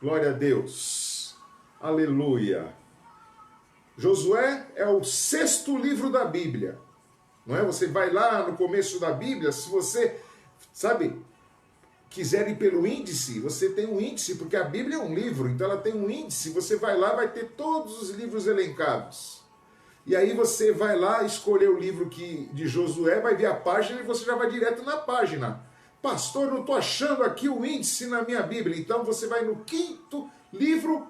Glória a Deus. Aleluia. Josué é o 6º livro da Bíblia. Não é? Você vai lá no começo da Bíblia, se você, quiser ir pelo índice, você tem um índice, porque a Bíblia é um livro, então ela tem um índice, você vai lá, vai ter todos os livros elencados. E aí você vai lá escolher o livro de Josué, vai ver a página e você já vai direto na página. Pastor, não estou achando aqui o índice na minha Bíblia. Então você vai no 5º livro,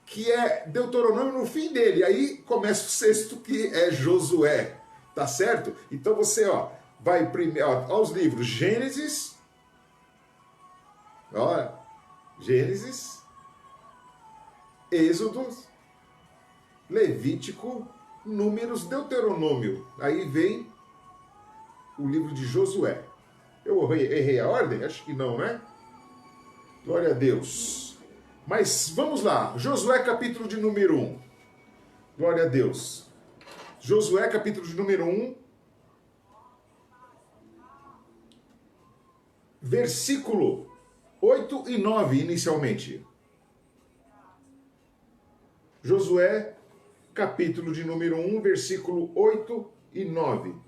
que é Deuteronômio, no fim dele. Aí começa o 6º, que é Josué. Tá certo? Então você, vai primeiro, aos livros Gênesis, Gênesis, Êxodo, Levítico, Números, Deuteronômio. Aí vem o livro de Josué. Eu errei a ordem? Acho que não, né? Glória a Deus. Mas vamos lá. Josué, capítulo de número 1. Glória a Deus. Josué, capítulo de número 1. Versículo 8 e 9, inicialmente. Josué, capítulo de número 1, versículo 8 e 9.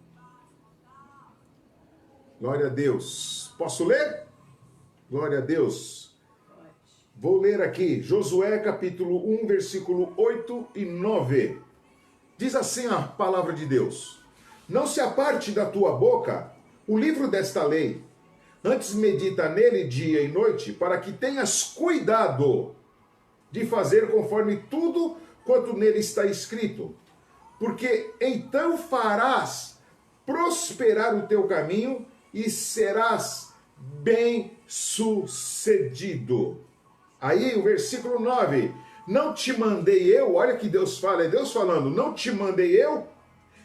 Glória a Deus. Posso ler? Glória a Deus. Vou ler aqui, Josué capítulo 1, versículo 8 e 9. Diz assim a palavra de Deus: Não se aparte da tua boca o livro desta lei, antes medita nele dia e noite, para que tenhas cuidado de fazer conforme tudo quanto nele está escrito. Porque então farás prosperar o teu caminho e serás bem-sucedido. Aí o versículo 9, não te mandei eu, olha que Deus fala, é Deus falando, não te mandei eu?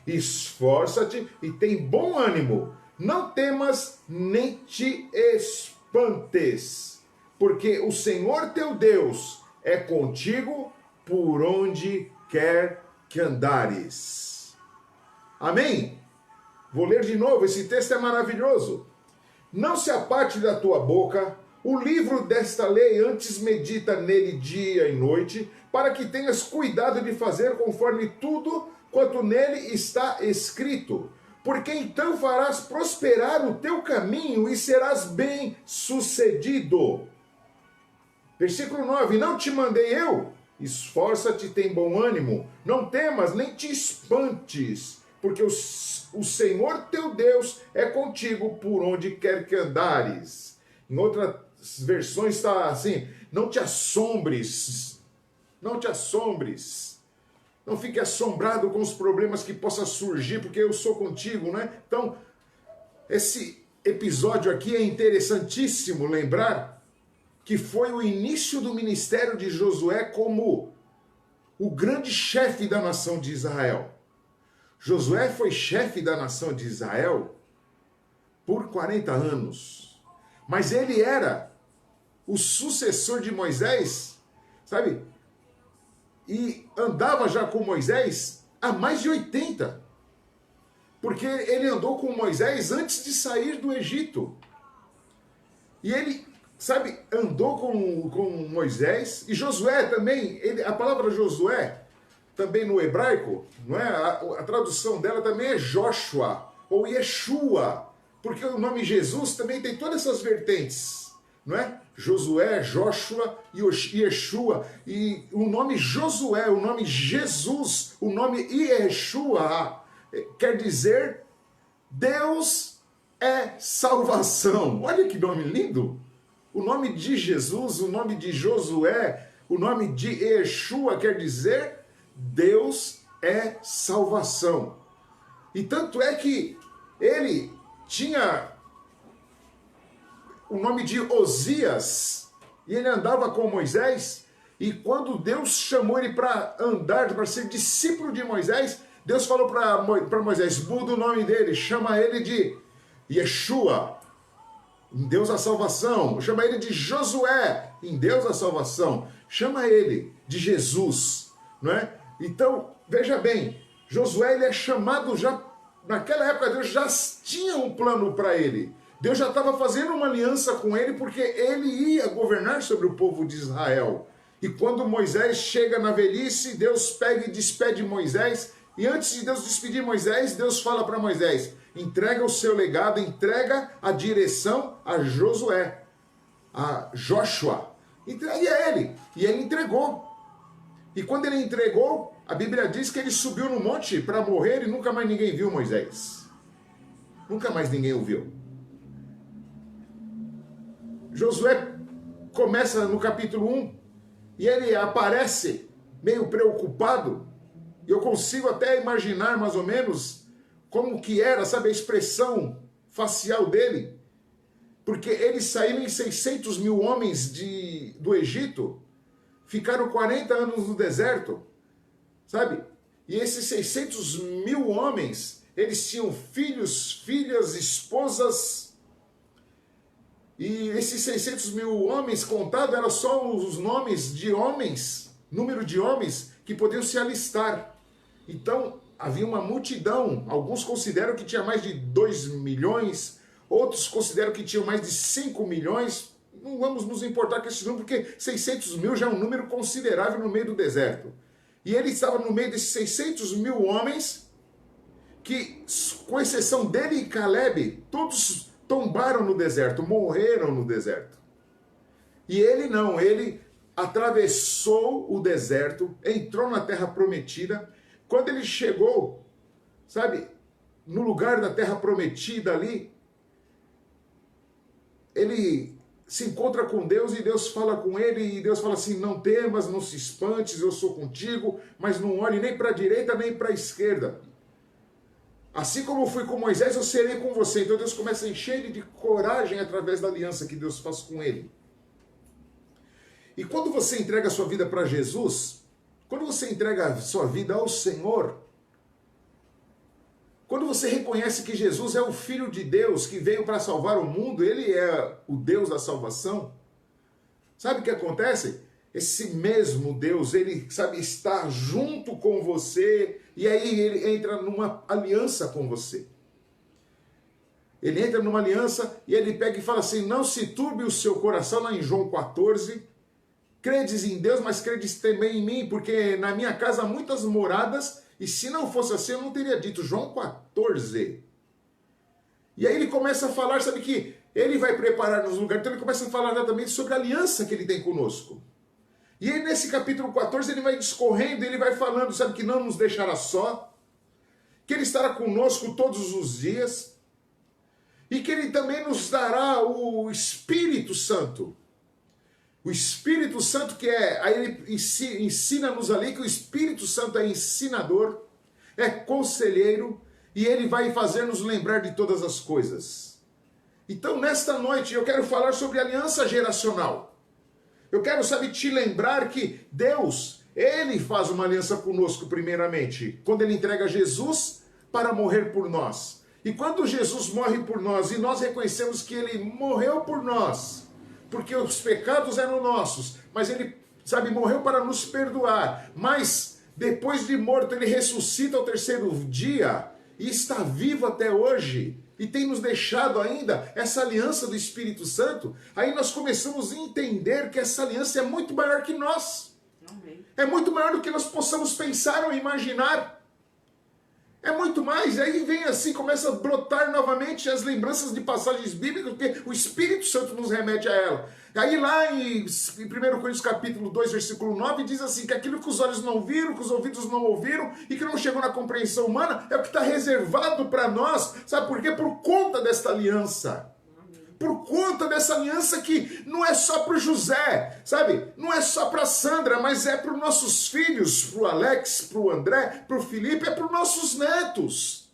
Esforça-te e tem bom ânimo, não temas nem te espantes, porque o Senhor teu Deus é contigo por onde quer que andares. Amém? Vou ler de novo, esse texto é maravilhoso. Não se aparte da tua boca o livro desta lei, antes medita nele dia e noite, para que tenhas cuidado de fazer conforme tudo quanto nele está escrito. Porque então farás prosperar o teu caminho e serás bem-sucedido. Versículo 9, não te mandei eu? Esforça-te e tem bom ânimo, não temas nem te espantes, porque o Senhor teu Deus é contigo por onde quer que andares. Em outras versões está assim, não te assombres, não te assombres, não fique assombrado com os problemas que possam surgir, porque eu sou contigo, né? Então, esse episódio aqui é interessantíssimo lembrar que foi o início do ministério de Josué como o grande chefe da nação de Israel. Josué foi chefe da nação de Israel por 40 anos. Mas ele era o sucessor de Moisés, sabe? E andava já com Moisés há mais de 80. Porque ele andou com Moisés antes de sair do Egito. E ele, sabe, andou com Moisés. E Josué também, a palavra Josué, também no hebraico, não é? A tradução dela também é Joshua ou Yeshua, porque o nome Jesus também tem todas essas vertentes, não é? Josué, Joshua e Yeshua. E o nome Josué, o nome Jesus, o nome Yeshua quer dizer Deus é salvação. Olha que nome lindo! O nome de Jesus, o nome de Josué, o nome de Yeshua quer dizer Deus é salvação. E tanto é que ele tinha o nome de Osias, e ele andava com Moisés, e quando Deus chamou ele para andar, para ser discípulo de Moisés, Deus falou para Moisés, muda o nome dele, chama ele de Yeshua, em Deus a salvação, chama ele de Josué, em Deus a salvação, chama ele de Jesus, não é? Então, veja bem, Josué ele é chamado já, naquela época Deus já tinha um plano para ele. Deus já estava fazendo uma aliança com ele porque ele ia governar sobre o povo de Israel. E quando Moisés chega na velhice, Deus pega e despede Moisés. E antes de Deus despedir Moisés, Deus fala para Moisés: entrega o seu legado, entrega a direção a Josué, a Joshua. Entregue a ele. E ele entregou. E quando ele entregou, a Bíblia diz que ele subiu no monte para morrer e nunca mais ninguém viu Moisés. Nunca mais ninguém o viu. Josué começa no capítulo 1 e ele aparece meio preocupado. E eu consigo até imaginar mais ou menos como que era, sabe, a expressão facial dele. Porque eles saíram em 600 mil homens do Egito, ficaram 40 anos no deserto, sabe? E esses 600 mil homens, eles tinham filhos, filhas, esposas. E esses 600 mil homens contados eram só os nomes de homens, número de homens que podiam se alistar. Então, havia uma multidão. Alguns consideram que tinha mais de 2 milhões, outros consideram que tinha mais de 5 milhões. Não vamos nos importar com esse número, porque 600 mil já é um número considerável no meio do deserto. E ele estava no meio desses 600 mil homens, que, com exceção dele e Caleb, todos tombaram no deserto, morreram no deserto. E ele não, ele atravessou o deserto, entrou na terra prometida. Quando ele chegou, sabe, no lugar da terra prometida ali, ele se encontra com Deus e Deus fala com ele, e Deus fala assim: não temas, não se espantes, eu sou contigo, mas não olhe nem para a direita nem para a esquerda. Assim como eu fui com Moisés, eu serei com você. Então Deus começa a encher ele de coragem através da aliança que Deus faz com ele. E quando você entrega a sua vida para Jesus, quando você entrega a sua vida ao Senhor, quando você reconhece que Jesus é o Filho de Deus que veio para salvar o mundo, Ele é o Deus da salvação, sabe o que acontece? Esse mesmo Deus, Ele, sabe, está junto com você, e aí Ele entra numa aliança com você. Ele entra numa aliança e Ele pega e fala assim: não se turbe o seu coração, lá em João 14, credes em Deus, mas credes também em mim, porque na minha casa há muitas moradas, e se não fosse assim eu não teria dito. João 14. E aí ele começa a falar, sabe, que ele vai preparar nos lugares, então ele começa a falar exatamente sobre a aliança que ele tem conosco. E aí nesse capítulo 14 ele vai discorrendo, ele vai falando, sabe, que não nos deixará só, que ele estará conosco todos os dias, e que ele também nos dará o Espírito Santo. O Espírito Santo que é, aí ele ensina-nos ali que o Espírito Santo é ensinador, é conselheiro, e ele vai fazer-nos lembrar de todas as coisas. Então nesta noite eu quero falar sobre aliança geracional. Eu quero, sabe, te lembrar que Deus, Ele faz uma aliança conosco primeiramente, quando Ele entrega Jesus para morrer por nós. E quando Jesus morre por nós, e nós reconhecemos que Ele morreu por nós, porque os pecados eram nossos, mas Ele, sabe, morreu para nos perdoar. Mas depois de morto, Ele ressuscita ao terceiro dia e está vivo até hoje. E tem nos deixado ainda essa aliança do Espírito Santo. Aí nós começamos a entender que essa aliança é muito maior que nós. Amém. É muito maior do que nós possamos pensar ou imaginar. É muito mais. Aí vem assim, começa a brotar novamente as lembranças de passagens bíblicas, porque o Espírito Santo nos remete a ela. Aí lá em 1 Coríntios capítulo 2, versículo 9, diz assim, que aquilo que os olhos não viram, que os ouvidos não ouviram, e que não chegou na compreensão humana, é o que está reservado para nós. Sabe por quê? Por conta desta aliança. Por conta dessa aliança que não é só para o José, sabe? Não é só para a Sandra, mas é para os nossos filhos, para o Alex, para o André, para o Felipe, é para os nossos netos.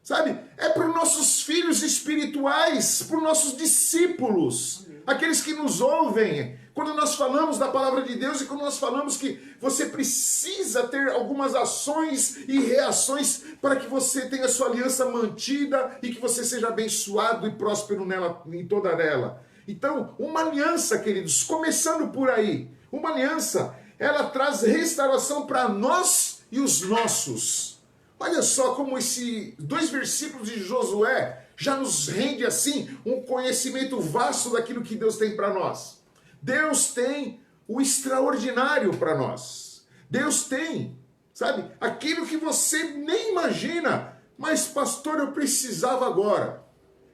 Sabe? É para os nossos filhos espirituais, para os nossos discípulos, aqueles que nos ouvem. Quando nós falamos da palavra de Deus e quando nós falamos que você precisa ter algumas ações e reações para que você tenha sua aliança mantida e que você seja abençoado e próspero nela, em toda ela. Então, uma aliança, queridos, começando por aí, uma aliança, ela traz restauração para nós e os nossos. Olha só como esses 2 versículos de Josué já nos rende assim um conhecimento vasto daquilo que Deus tem para nós. Deus tem o extraordinário para nós. Deus tem, sabe, aquilo que você nem imagina. Mas pastor, eu precisava agora.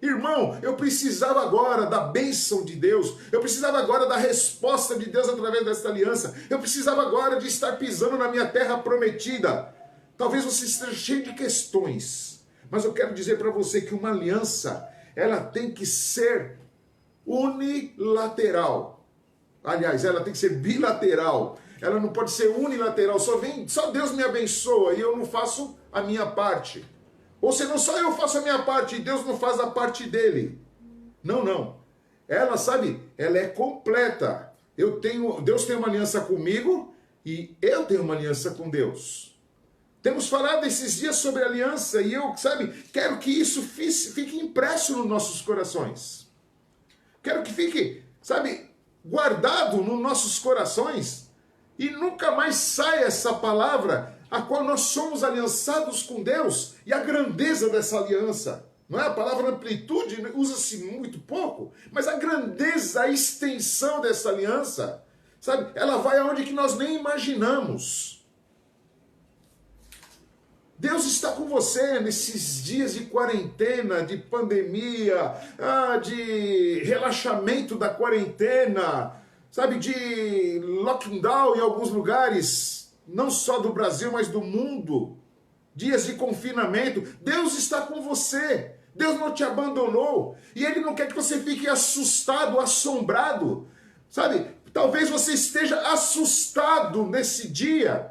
Irmão, eu precisava agora da bênção de Deus, eu precisava agora da resposta de Deus através desta aliança, eu precisava agora de estar pisando na minha terra prometida. Talvez você esteja cheio de questões, mas eu quero dizer para você que uma aliança, ela tem que ser unilateral. Aliás, ela tem que ser bilateral, ela não pode ser unilateral, só Deus me abençoa e eu não faço a minha parte. Ou senão só eu faço a minha parte e Deus não faz a parte dele. Não, não. Ela, sabe, ela é completa. Deus tem uma aliança comigo e eu tenho uma aliança com Deus. Temos falado esses dias sobre aliança e eu, sabe, quero que isso fique impresso nos nossos corações. Quero que fique, sabe, guardado nos nossos corações e nunca mais saia essa palavra a qual nós somos aliançados com Deus e a grandeza dessa aliança. Não é? A palavra amplitude usa-se muito pouco, mas a grandeza, a extensão dessa aliança, sabe? Ela vai aonde que nós nem imaginamos. Deus está com você nesses dias de quarentena, de pandemia, de relaxamento da quarentena, sabe? De lockdown em alguns lugares, não só do Brasil, mas do mundo, dias de confinamento. Deus está com você, Deus não te abandonou, e Ele não quer que você fique assustado, assombrado, sabe? Talvez você esteja assustado nesse dia,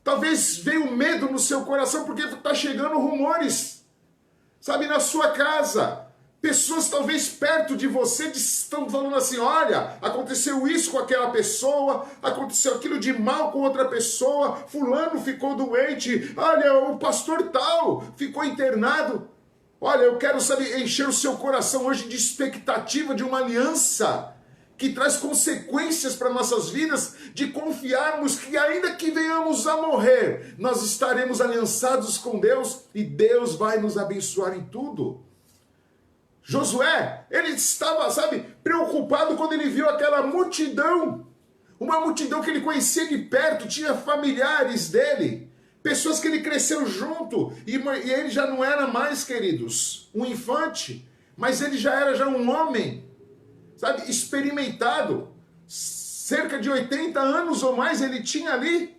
talvez veio medo no seu coração, porque está chegando rumores, sabe, na sua casa. Pessoas talvez perto de você estão falando assim, olha, aconteceu isso com aquela pessoa, aconteceu aquilo de mal com outra pessoa, fulano ficou doente, olha, o pastor tal ficou internado. Olha, eu quero, sabe, encher o seu coração hoje de expectativa de uma aliança que traz consequências para nossas vidas, de confiarmos que ainda que venhamos a morrer, nós estaremos aliançados com Deus e Deus vai nos abençoar em tudo. Josué, ele estava, sabe, preocupado quando ele viu aquela multidão, uma multidão que ele conhecia de perto, tinha familiares dele, pessoas que ele cresceu junto, e ele já não era mais, queridos, um infante, mas ele já era um homem, sabe, experimentado, cerca de 80 anos ou mais ele tinha ali,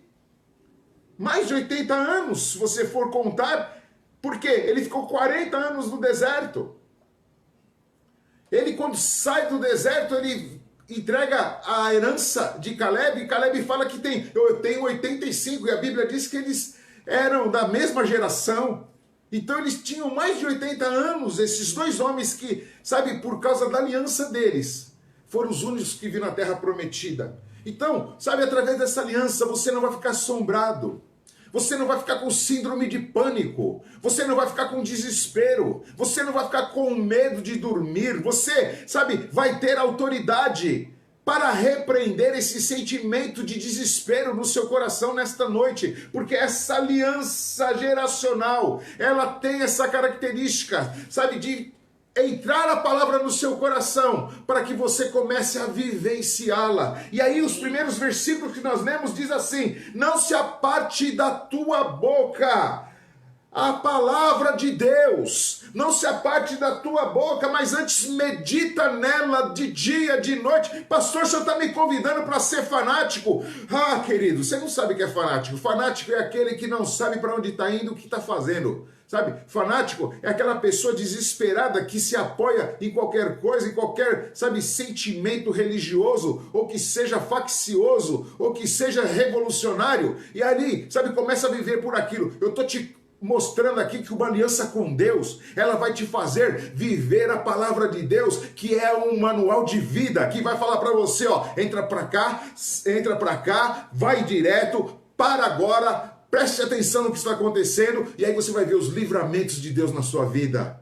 mais de 80 anos, se você for contar, porque ele ficou 40 anos no deserto. Ele, quando sai do deserto, ele entrega a herança de Caleb, e Caleb fala que eu tenho 85, e a Bíblia diz que eles eram da mesma geração. Então eles tinham mais de 80 anos, esses dois homens que, sabe, por causa da aliança deles, foram os únicos que viram a terra prometida. Então, sabe, através dessa aliança você não vai ficar assombrado. Você não vai ficar com síndrome de pânico, você não vai ficar com desespero, você não vai ficar com medo de dormir, você, sabe, vai ter autoridade para repreender esse sentimento de desespero no seu coração nesta noite, porque essa aliança geracional, ela tem essa característica, sabe, de entrar a palavra no seu coração, para que você comece a vivenciá-la. E aí os primeiros versículos que nós lemos diz assim, não se aparte da tua boca a palavra de Deus, não se aparte da tua boca, mas antes medita nela de dia, de noite. Pastor, o senhor está me convidando para ser fanático? Ah, querido, você não sabe o que é fanático. Fanático é aquele que não sabe para onde está indo, o que está fazendo. Sabe, fanático é aquela pessoa desesperada que se apoia em qualquer coisa, em qualquer, sabe, sentimento religioso, ou que seja faccioso, ou que seja revolucionário, e ali, sabe, começa a viver por aquilo. Eu estou te mostrando aqui que uma aliança com Deus, ela vai te fazer viver a palavra de Deus, que é um manual de vida, que vai falar para você, ó, entra para cá, vai direto, para agora, preste atenção no que está acontecendo, e aí você vai ver os livramentos de Deus na sua vida.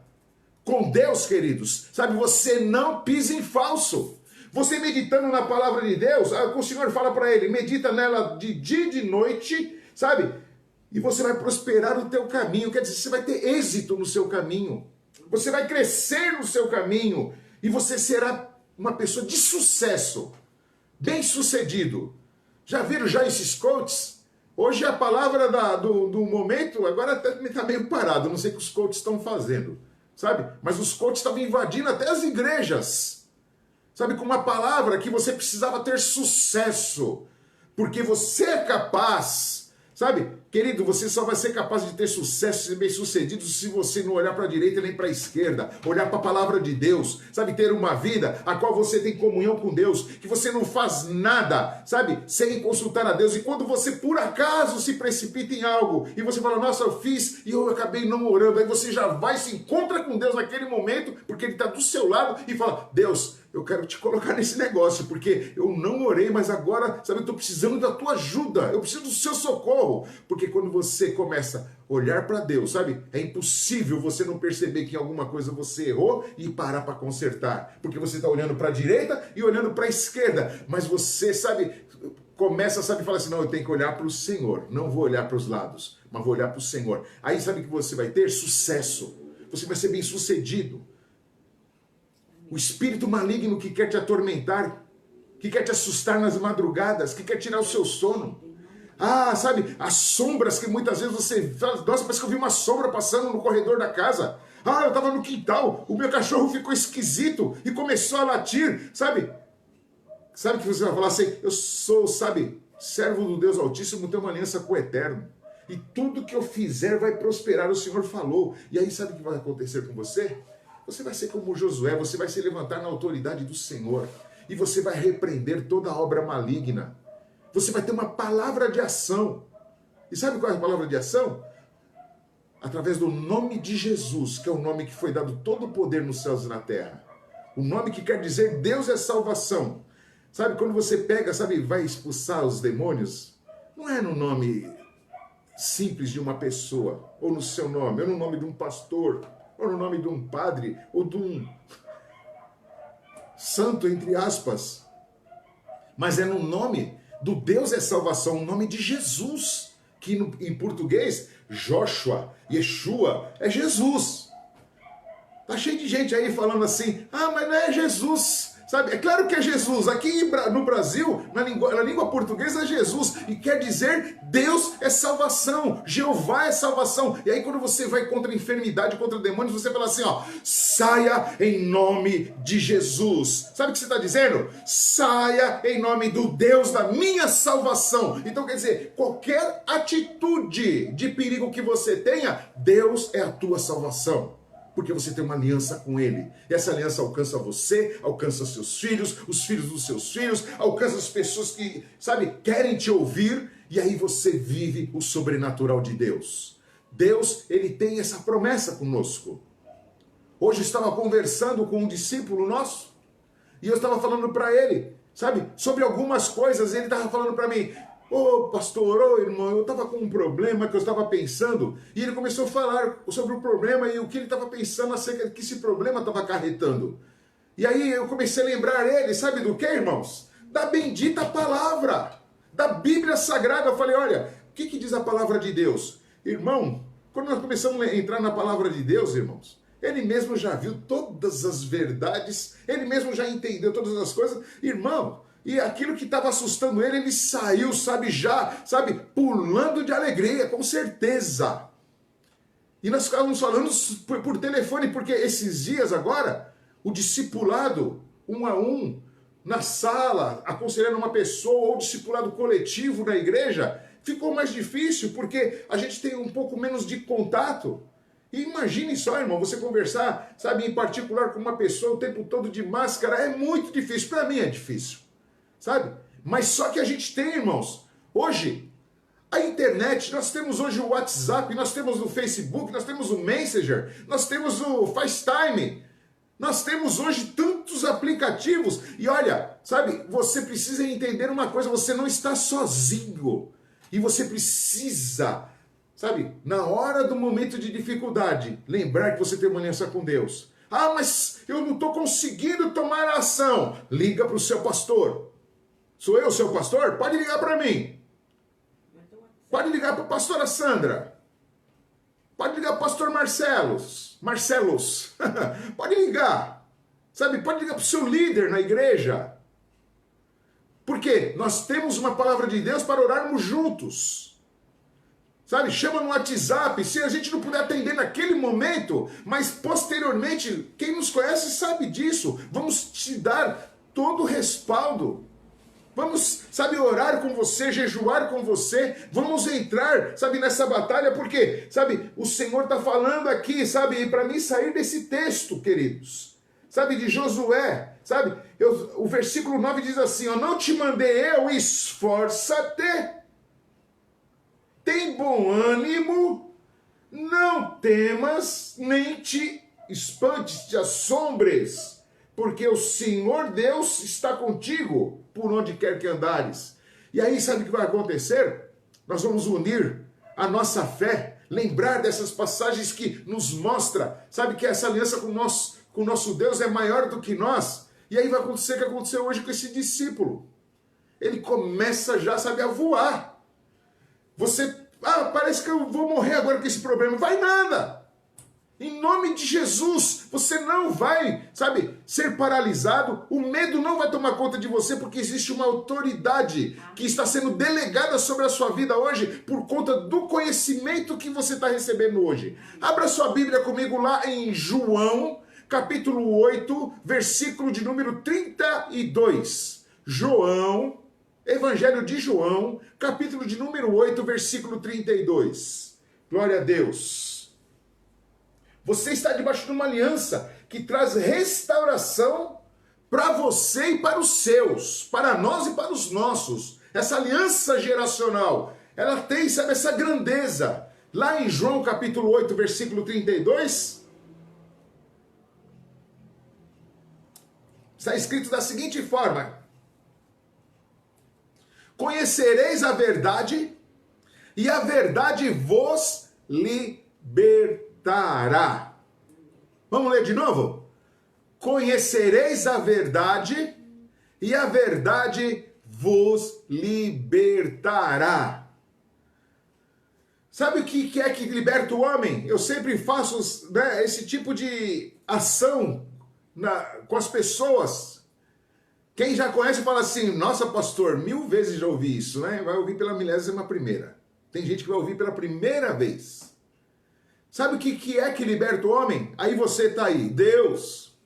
Com Deus, queridos, sabe, você não pisa em falso. Você meditando na palavra de Deus, o Senhor fala para ele, medita nela de dia e de noite, sabe? E você vai prosperar no teu caminho, quer dizer, você vai ter êxito no seu caminho. Você vai crescer no seu caminho e você será uma pessoa de sucesso, bem-sucedido. Já viram já esses coaches? Hoje a palavra do momento, agora está meio parado, não sei o que os coaches estão fazendo, sabe? Mas os coaches estavam invadindo até as igrejas, sabe? Com uma palavra que você precisava ter sucesso, porque você é capaz, sabe? Querido, você só vai ser capaz de ter sucesso e bem-sucedido se você não olhar para a direita nem para a esquerda, olhar para a palavra de Deus, sabe? Ter uma vida a qual você tem comunhão com Deus, que você não faz nada, sabe? Sem consultar a Deus. E quando você por acaso se precipita em algo e você fala, nossa, eu fiz e eu acabei não orando, aí você já vai, se encontra com Deus naquele momento, porque Ele está do seu lado e fala, Deus, eu quero te colocar nesse negócio, porque eu não orei, mas agora, sabe, eu estou precisando da tua ajuda, eu preciso do seu socorro, porque quando você começa a olhar para Deus, sabe, é impossível você não perceber que em alguma coisa você errou e parar para consertar, porque você está olhando para a direita e olhando para a esquerda, mas você, sabe, começa, sabe, fala assim, não, eu tenho que olhar para o Senhor, não vou olhar para os lados, mas vou olhar para o Senhor. Aí sabe que você vai ter sucesso, você vai ser bem sucedido. O espírito maligno que quer te atormentar, que quer te assustar nas madrugadas, que quer tirar o seu sono. Ah, sabe, as sombras que muitas vezes você fala, nossa, parece que eu vi uma sombra passando no corredor da casa. Ah, eu estava no quintal, o meu cachorro ficou esquisito e começou a latir, sabe? Sabe que você vai falar assim, eu sou, sabe, servo do Deus Altíssimo, tenho uma aliança com o Eterno. E tudo que eu fizer vai prosperar, o Senhor falou. E aí sabe o que vai acontecer com você? Você vai ser como Josué, você vai se levantar na autoridade do Senhor. E você vai repreender toda a obra maligna. Você vai ter uma palavra de ação. E sabe qual é a palavra de ação? Através do nome de Jesus, que é o nome que foi dado todo o poder nos céus e na terra. O nome que quer dizer Deus é salvação. Sabe, quando você pega, sabe, vai expulsar os demônios, não é no nome simples de uma pessoa, ou no seu nome, ou no nome de um pastor, ou no nome de um padre, ou de um santo, entre aspas. Mas é no nome do Deus é salvação, o nome de Jesus, que em português, Joshua, Yeshua, é Jesus. Tá cheio de gente aí falando assim, ah, mas não é Jesus. Sabe, é claro que é Jesus. Aqui no Brasil, na língua portuguesa é Jesus. E quer dizer, Deus é salvação. Jeová é salvação. E aí quando você vai contra a enfermidade, contra demônios, você fala assim, ó, saia em nome de Jesus. Sabe o que você está dizendo? Saia em nome do Deus da minha salvação. Então quer dizer, qualquer atitude de perigo que você tenha, Deus é a tua salvação. Porque você tem uma aliança com Ele. E essa aliança alcança você, alcança seus filhos, os filhos dos seus filhos, alcança as pessoas que, sabe, querem te ouvir, e aí você vive o sobrenatural de Deus. Deus, Ele tem essa promessa conosco. Hoje eu estava conversando com um discípulo nosso, e eu estava falando para ele, sabe, sobre algumas coisas, ele estava falando para mim, ô pastor, ô irmão, eu estava com um problema que eu estava pensando, e ele começou a falar sobre o problema e o que ele estava pensando acerca que esse problema estava acarretando. E aí eu comecei a lembrar ele, sabe do que, irmãos? Da bendita palavra, da Bíblia Sagrada. Eu falei, olha, o que diz a palavra de Deus? Irmão, quando nós começamos a entrar na palavra de Deus, irmãos, ele mesmo já viu todas as verdades, ele mesmo já entendeu todas as coisas, irmão. E aquilo que estava assustando ele, ele saiu, sabe, pulando de alegria, com certeza. E nós ficávamos falando por telefone, porque esses dias agora, o discipulado, 1 a 1, na sala, aconselhando uma pessoa, ou discipulado coletivo na igreja, ficou mais difícil, porque a gente tem um pouco menos de contato. E imagine só, irmão, você conversar, sabe, em particular com uma pessoa o tempo todo de máscara, é muito difícil, para mim é difícil. Sabe? Mas só que a gente tem, irmãos, hoje, a internet, nós temos hoje o WhatsApp, nós temos o Facebook, nós temos o Messenger, nós temos o FaceTime, nós temos hoje tantos aplicativos, e olha, sabe, você precisa entender uma coisa, você não está sozinho, e você precisa, sabe, na hora do momento de dificuldade, lembrar que você tem uma aliança com Deus. Ah, mas eu não estou conseguindo tomar a ação. Liga para o seu pastor. Sou eu, seu pastor? Pode ligar para mim. Pode ligar para a pastora Sandra. Pode ligar, pastor Marcelos. Pode ligar. Sabe, pode ligar para o seu líder na igreja. Porque nós temos uma palavra de Deus para orarmos juntos. Sabe, chama no WhatsApp, se a gente não puder atender naquele momento, mas posteriormente, quem nos conhece sabe disso. Vamos te dar todo o respaldo. Vamos, sabe, orar com você, jejuar com você. Vamos entrar, sabe, nessa batalha, porque, sabe, o Senhor está falando aqui, sabe, e para mim sair desse texto, queridos, sabe, de Josué, sabe, o versículo 9 diz assim, ó, não te mandei eu, esforça-te, tem bom ânimo, não temas, nem te espantes, te assombres, porque o Senhor Deus está contigo, por onde quer que andares. E aí, sabe o que vai acontecer? Nós vamos unir a nossa fé, lembrar dessas passagens que nos mostra, sabe, que essa aliança com o nosso Deus é maior do que nós. E aí vai acontecer o que aconteceu hoje com esse discípulo. Ele começa já, sabe, a voar. Você, parece que eu vou morrer agora com esse problema. Vai nada! Em nome de Jesus, você não vai, sabe, ser paralisado, o medo não vai tomar conta de você, porque existe uma autoridade que está sendo delegada sobre a sua vida hoje, por conta do conhecimento que você está recebendo hoje. Abra sua Bíblia comigo lá em João, capítulo 8, versículo de número 32. João, Evangelho de João, capítulo de número 8, versículo 32. Glória a Deus. Você está debaixo de uma aliança que traz restauração para você e para os seus, para nós e para os nossos. Essa aliança geracional, ela tem, sabe, essa grandeza. Lá em João capítulo 8, versículo 32, está escrito da seguinte forma: conhecereis a verdade, e a verdade vos libertará. Vamos ler de novo? Conhecereis a verdade, e a verdade vos libertará. Sabe o que é que liberta o homem? Eu sempre faço, né, esse tipo de ação com as pessoas. Quem já conhece fala assim, nossa pastor, 1000 vezes já ouvi isso, né? Vai ouvir pela 11ª. Tem gente que vai ouvir pela primeira vez. Sabe o que é que liberta o homem? Aí você está aí, Deus,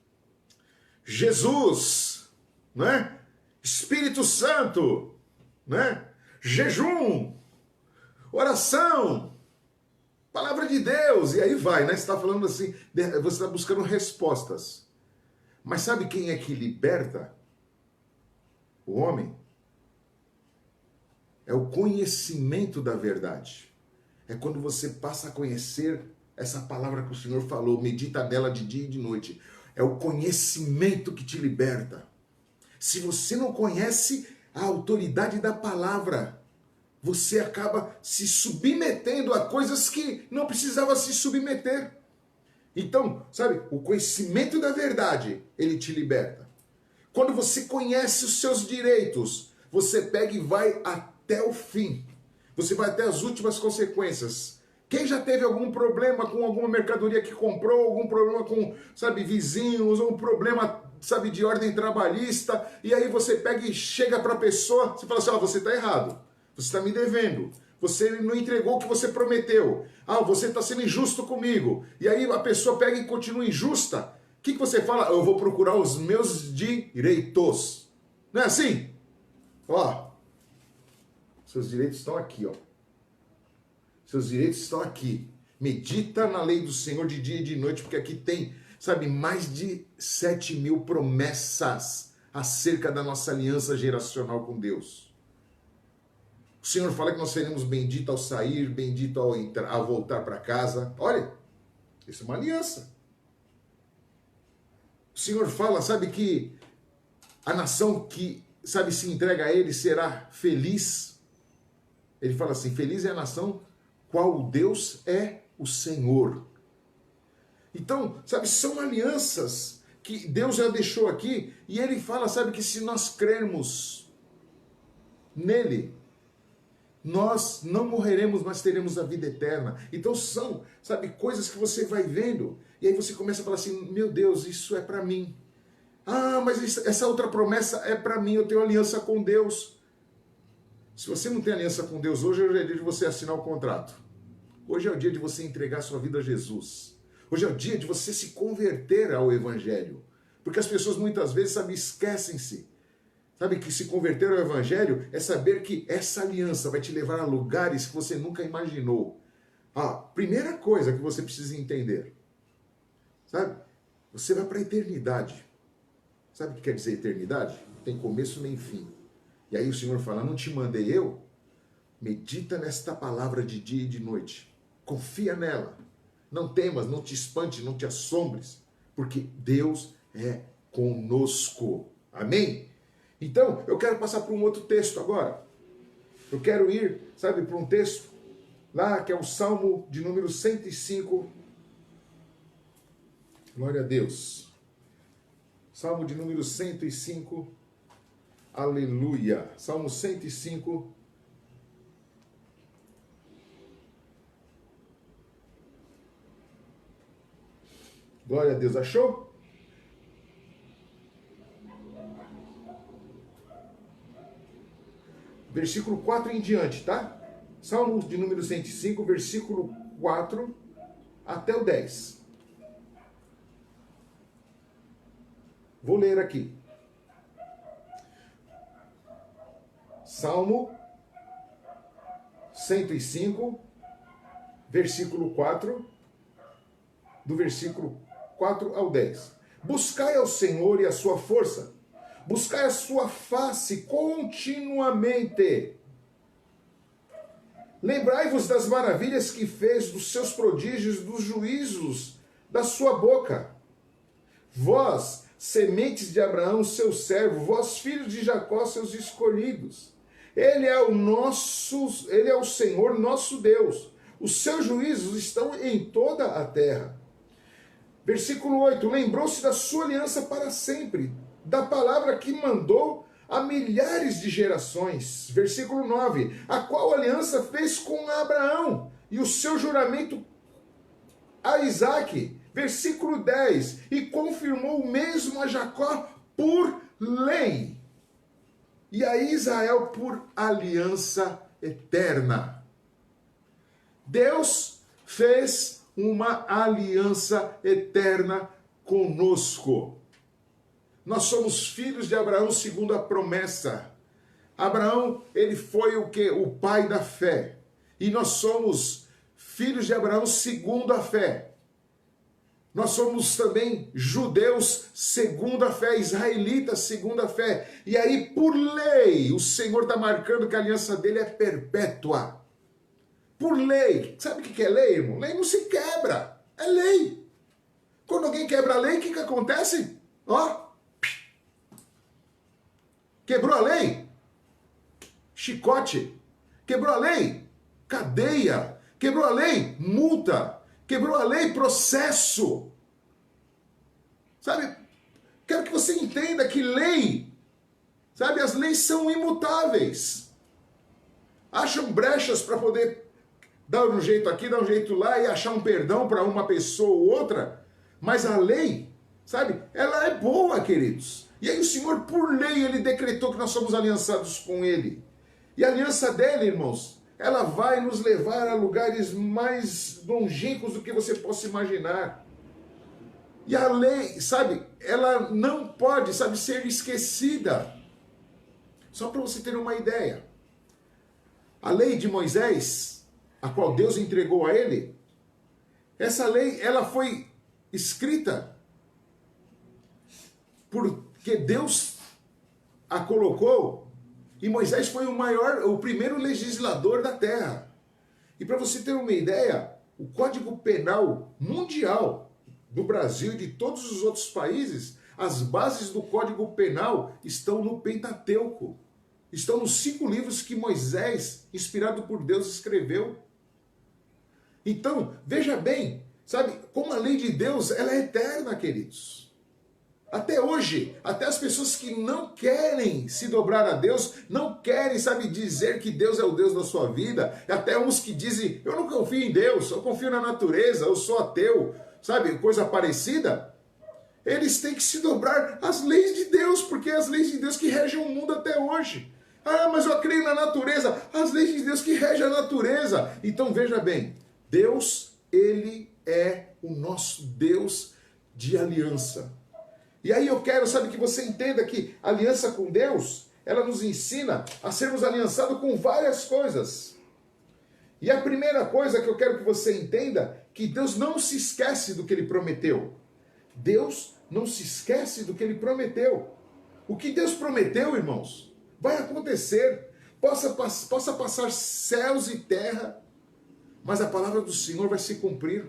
Jesus, né? Espírito Santo, né? Jejum, oração, palavra de Deus, e aí vai, né? Você está falando assim, você está buscando respostas. Mas sabe quem é que liberta o homem? É o conhecimento da verdade. É quando você passa a conhecer essa palavra que o Senhor falou, medita nela de dia e de noite. É o conhecimento que te liberta. Se você não conhece a autoridade da palavra, você acaba se submetendo a coisas que não precisava se submeter. Então, sabe, o conhecimento da verdade, ele te liberta. Quando você conhece os seus direitos, você pega e vai até o fim. Você vai até as últimas consequências. Quem já teve algum problema com alguma mercadoria que comprou, algum problema com, sabe, vizinhos, ou um problema, sabe, de ordem trabalhista, e aí você pega e chega para a pessoa, você fala assim, você está errado, você está me devendo, você não entregou o que você prometeu, você está sendo injusto comigo, e aí a pessoa pega e continua injusta, o que você fala? Eu vou procurar os meus direitos. Não é assim? Seus direitos estão aqui, Seus direitos estão aqui. Medita na lei do Senhor de dia e de noite, porque aqui tem, sabe, mais de 7.000 promessas acerca da nossa aliança geracional com Deus. O Senhor fala que nós seremos benditos ao sair, benditos ao voltar para casa. Olha, isso é uma aliança. O Senhor fala, sabe, que a nação que, sabe, se entrega a Ele será feliz. Ele fala assim, feliz é a nação qual Deus é o Senhor. Então, sabe, são alianças que Deus já deixou aqui, e ele fala, sabe, que se nós crermos nele, Nós não morreremos, mas teremos a vida eterna. Então são, sabe, coisas que você vai vendo. E aí você começa a falar assim, meu Deus, isso é para mim. Ah, mas essa outra promessa é para mim, eu tenho aliança com Deus. Se você não tem aliança com Deus, hoje é o dia de você assinar o contrato. Hoje é o dia de você entregar sua vida a Jesus. Hoje é o dia de você se converter ao Evangelho. Porque as pessoas muitas vezes, sabe, esquecem-se. Sabe, que se converter ao Evangelho é saber que essa aliança vai te levar a lugares que você nunca imaginou. A primeira coisa que você precisa entender, sabe, você vai para a eternidade. Sabe o que quer dizer eternidade? Não tem começo nem fim. E aí o Senhor fala, não te mandei eu? Medita nesta palavra de dia e de noite. Confia nela. Não temas, não te espante, não te assombres. Porque Deus é conosco. Amém? Então, eu quero passar para um outro texto agora. Eu quero ir, sabe, para um texto lá que é o Salmo de número 105. Glória a Deus. Salmo de número 105. Aleluia. Salmo 105. Glória a Deus. Achou? Versículo 4 em diante, tá? Salmo de número 105, versículo 4 até o 10. Vou ler aqui. Salmo 105, versículo 4, do versículo 4 ao 10. Buscai ao Senhor e a sua força. Buscai a sua face continuamente. Lembrai-vos das maravilhas que fez, dos seus prodígios, dos juízos da sua boca. Vós, sementes de Abraão, seu servo, vós, filhos de Jacó, seus escolhidos. Ele é o Senhor nosso Deus. Os seus juízos estão em toda a terra. Versículo 8. Lembrou-se da sua aliança para sempre, da palavra que mandou a milhares de gerações. Versículo 9. A qual aliança fez com Abraão e o seu juramento a Isaque. Versículo 10. E confirmou o mesmo a Jacó por lei. E a Israel por aliança eterna. Deus fez uma aliança eterna conosco. Nós somos filhos de Abraão segundo a promessa. Abraão, ele foi o quê? O pai da fé. E nós somos filhos de Abraão segundo a fé. Nós somos também judeus segundo a fé, israelitas segundo a fé. E aí, por lei, o Senhor está marcando que a aliança dele é perpétua. Por lei. Sabe o que é lei, irmão? Lei não se quebra. É lei. Quando alguém quebra a lei, o que acontece? Ó. Quebrou a lei? Chicote. Quebrou a lei? Cadeia. Quebrou a lei? Multa. Quebrou a lei? Processo. Sabe? Quero que você entenda que lei, sabe? As leis são imutáveis. Acham brechas para poder dar um jeito aqui, dar um jeito lá e achar um perdão para uma pessoa ou outra. Mas a lei, sabe? Ela é boa, queridos. E aí o Senhor, por lei, ele decretou que nós somos aliançados com ele. E a aliança dele, irmãos, ela vai nos levar a lugares mais longínquos do que você possa imaginar. E a lei, sabe, ela não pode, sabe, ser esquecida. Só para você ter uma ideia. A lei de Moisés, a qual Deus entregou a ele, essa lei, ela foi escrita porque Deus a colocou, e Moisés foi o primeiro legislador da terra. E para você ter uma ideia, o Código Penal Mundial do Brasil e de todos os outros países, as bases do Código Penal estão no Pentateuco. Estão nos 5 livros que Moisés, inspirado por Deus, escreveu. Então, veja bem, sabe, como a lei de Deus, ela é eterna, queridos. Até hoje, até as pessoas que não querem se dobrar a Deus, não querem, sabe, dizer que Deus é o Deus da sua vida, até uns que dizem, eu não confio em Deus, eu confio na natureza, eu sou ateu, sabe, coisa parecida, eles têm que se dobrar às leis de Deus, porque é as leis de Deus que regem o mundo até hoje. Ah, mas eu creio na natureza, as leis de Deus que regem a natureza. Então veja bem, Deus, Ele é o nosso Deus de aliança. E aí eu quero, sabe, que você entenda que a aliança com Deus, ela nos ensina a sermos aliançados com várias coisas. E a primeira coisa que eu quero que você entenda, que Deus não se esquece do que Ele prometeu. Deus não se esquece do que Ele prometeu. O que Deus prometeu, irmãos, vai acontecer. Possa passar céus e terra, mas a palavra do Senhor vai se cumprir.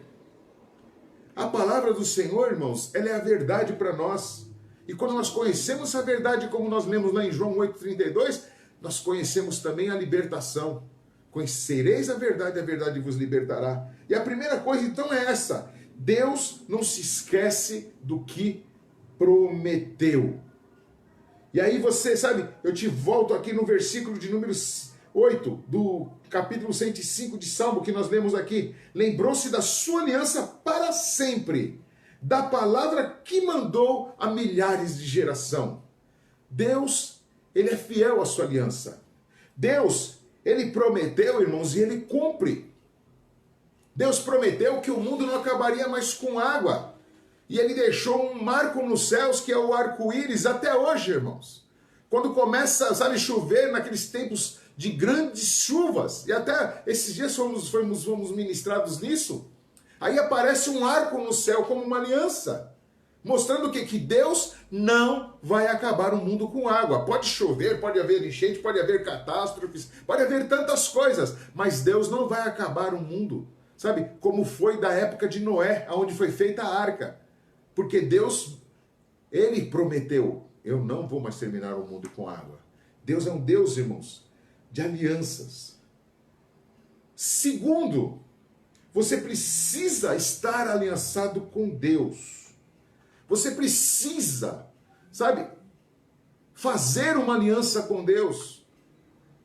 A palavra do Senhor, irmãos, ela é a verdade para nós. E quando nós conhecemos a verdade, como nós lemos lá em João 8,32, nós conhecemos também a libertação. Conhecereis a verdade vos libertará. E a primeira coisa, então, é essa. Deus não se esquece do que prometeu. E aí você, sabe, eu te volto aqui no versículo de número 8, do capítulo 105 de Salmo, que nós lemos aqui. Lembrou-se da sua aliança para sempre, da palavra que mandou a milhares de geração. Deus, Ele é fiel à sua aliança. Deus, Ele prometeu, irmãos, e Ele cumpre. Deus prometeu que o mundo não acabaria mais com água. E Ele deixou um marco nos céus, que é o arco-íris, até hoje, irmãos. Quando começa, sabe, chover naqueles tempos de grandes chuvas, e até esses dias fomos ministrados nisso, aí aparece um arco no céu como uma aliança, mostrando o quê? Que Deus não vai acabar o mundo com água. Pode chover, pode haver enchente, pode haver catástrofes, pode haver tantas coisas, mas Deus não vai acabar o mundo, sabe? Como foi da época de Noé, onde foi feita a arca, porque Deus, Ele prometeu, eu não vou mais terminar o mundo com água. Deus é um Deus, irmãos, de alianças. Segundo, você precisa estar aliançado com Deus. Você precisa, sabe, fazer uma aliança com Deus.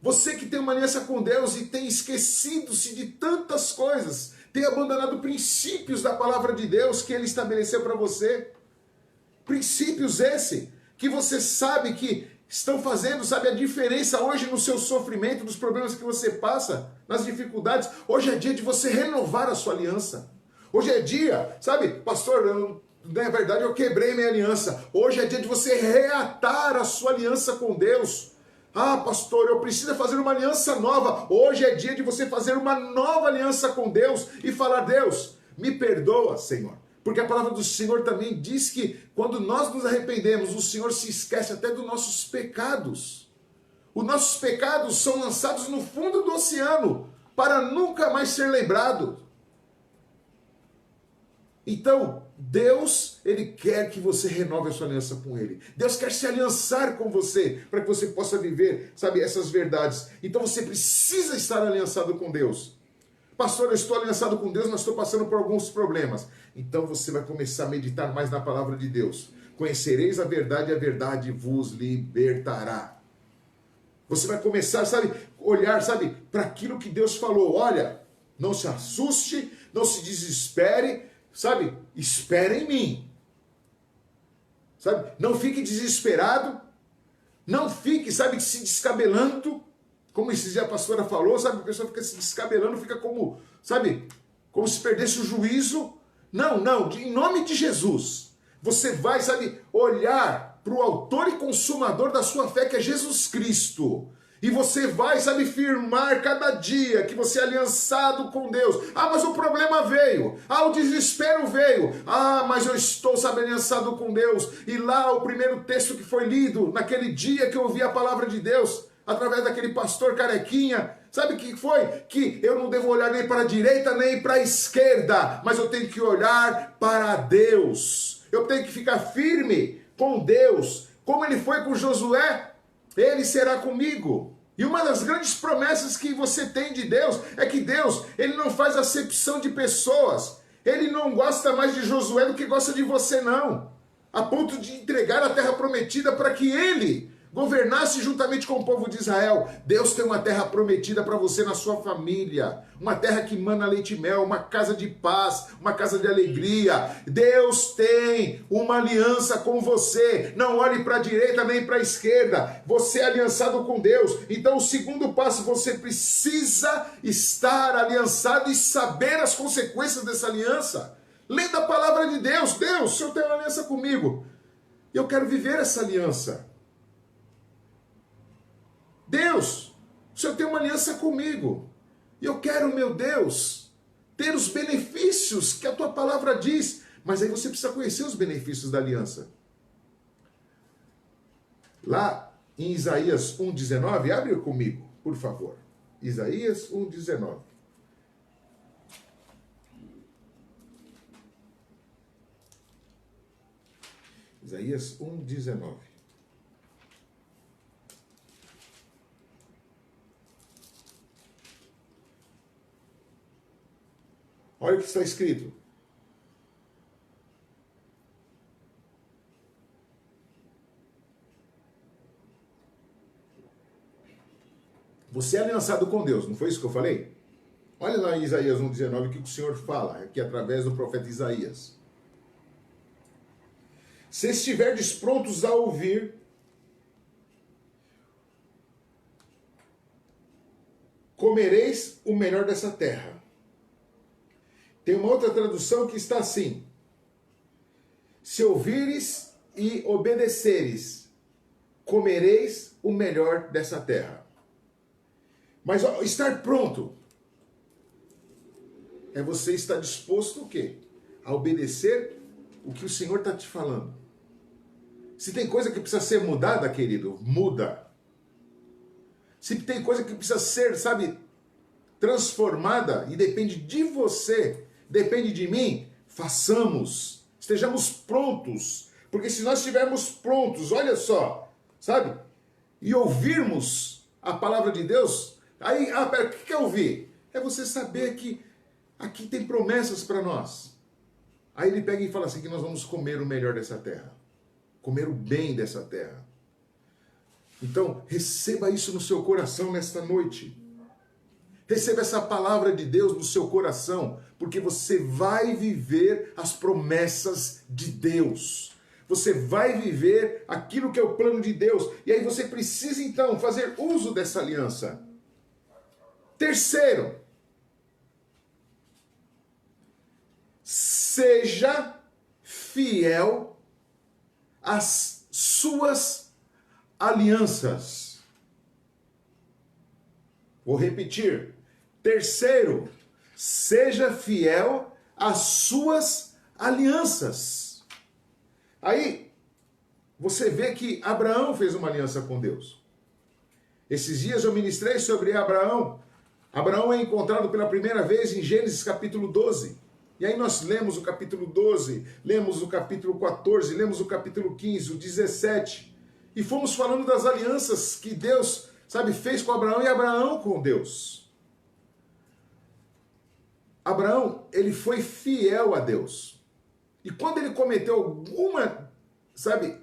Você que tem uma aliança com Deus e tem esquecido-se de tantas coisas, tem abandonado princípios da palavra de Deus que Ele estabeleceu para você. Princípios esse que você sabe que estão fazendo, sabe, a diferença hoje no seu sofrimento, nos problemas que você passa, nas dificuldades. Hoje é dia de você renovar a sua aliança. Hoje é dia, sabe, pastor, na verdade eu quebrei minha aliança. Hoje é dia de você reatar a sua aliança com Deus. Ah, pastor, eu preciso fazer uma aliança nova. Hoje é dia de você fazer uma nova aliança com Deus e falar, Deus, me perdoa, Senhor. Porque a palavra do Senhor também diz que quando nós nos arrependemos, o Senhor se esquece até dos nossos pecados. Os nossos pecados são lançados no fundo do oceano para nunca mais ser lembrado. Então, Deus, Ele quer que você renove a sua aliança com Ele. Deus quer se aliançar com você para que você possa viver, sabe, essas verdades. Então você precisa estar aliançado com Deus. Pastor, eu estou aliançado com Deus, mas estou passando por alguns problemas. Então você vai começar a meditar mais na palavra de Deus. Conhecereis a verdade vos libertará. Você vai começar, sabe, olhar, sabe, para aquilo que Deus falou. Olha, não se assuste, não se desespere, sabe, espere em mim. Sabe, não fique desesperado, não fique, sabe, se descabelando. Como esses dias a pastora falou, sabe, a pessoa fica se descabelando, fica como, sabe, como se perdesse o juízo. Não, em nome de Jesus, você vai, sabe, olhar para o autor e consumador da sua fé, que é Jesus Cristo. E você vai, sabe, firmar cada dia que você é aliançado com Deus. Ah, mas o problema veio. Ah, o desespero veio. Ah, mas eu estou, sabe, aliançado com Deus. E lá o primeiro texto que foi lido, naquele dia que eu ouvi a palavra de Deus, através daquele pastor carequinha, sabe o que foi? Que eu não devo olhar nem para a direita nem para a esquerda, mas eu tenho que olhar para Deus. Eu tenho que ficar firme com Deus. Como ele foi com Josué, ele será comigo. E uma das grandes promessas que você tem de Deus é que Deus, Ele não faz acepção de pessoas. Ele não gosta mais de Josué do que gosta de você, não. a ponto de entregar a terra prometida para que ele governasse juntamente com o povo de Israel. Deus tem uma terra prometida para você na sua família, uma terra que mana leite e mel, uma casa de paz, uma casa de alegria. Deus tem uma aliança com você. Não olhe para a direita nem para a esquerda. Você é aliançado com Deus. Então o segundo passo, você precisa estar aliançado e saber as consequências dessa aliança. Lendo a palavra de Deus. Deus, o Senhor tem uma aliança comigo. Eu quero viver essa aliança. Deus, o Senhor tem uma aliança comigo. E eu quero, meu Deus, ter os benefícios que a tua palavra diz. Mas aí você precisa conhecer os benefícios da aliança. Lá em Isaías 1,19, abre comigo, por favor. Isaías 1,19. Isaías 1,19. Olha o que está escrito. Você é aliançado com Deus, não foi isso que eu falei? Olha lá em Isaías 1,19 o que o Senhor fala, aqui através do profeta Isaías. Se estiverdes prontos a ouvir, comereis o melhor dessa terra. Tem uma outra tradução que está assim: se ouvires e obedeceres, comereis o melhor dessa terra. Mas ó, estar pronto é você estar disposto o quê? A obedecer o que o Senhor está te falando. Se tem coisa que precisa ser mudada, querido, muda. Se tem coisa que precisa ser, sabe, transformada e depende de você, depende de mim, façamos. Estejamos prontos. Porque se nós estivermos prontos, olha só, sabe, e ouvirmos a palavra de Deus, aí, pera, o que é ouvir? É você saber que aqui tem promessas para nós. Aí ele pega e fala assim que nós vamos comer o melhor dessa terra. Comer o bem dessa terra. Então, receba isso no seu coração nesta noite. Receba essa palavra de Deus no seu coração, porque você vai viver as promessas de Deus. Você vai viver aquilo que é o plano de Deus. E aí você precisa, então, fazer uso dessa aliança. Terceiro, seja fiel às suas alianças. Vou repetir. Terceiro, seja fiel às suas alianças. Aí, você vê que Abraão fez uma aliança com Deus. Esses dias eu ministrei sobre Abraão. Abraão é encontrado pela primeira vez em Gênesis capítulo 12. E aí nós lemos o capítulo 12, lemos o capítulo 14, lemos o capítulo 15, o 17. E fomos falando das alianças que Deus, sabe, fez com Abraão e Abraão com Deus. Abraão, ele foi fiel a Deus. E quando ele cometeu alguma, sabe,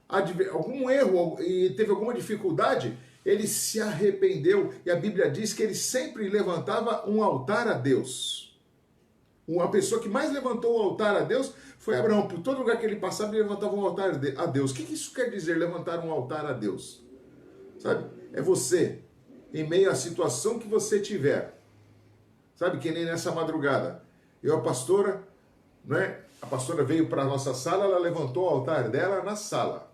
algum erro e teve alguma dificuldade, ele se arrependeu. E a Bíblia diz que ele sempre levantava um altar a Deus. Uma pessoa que mais levantou o altar a Deus foi Abraão. Por todo lugar que ele passava, ele levantava um altar a Deus. O que isso quer dizer, levantar um altar a Deus? Sabe? É você, em meio à situação que você tiver. Sabe, que nem nessa madrugada. A pastora, né? A pastora veio para a nossa sala, ela levantou o altar dela na sala.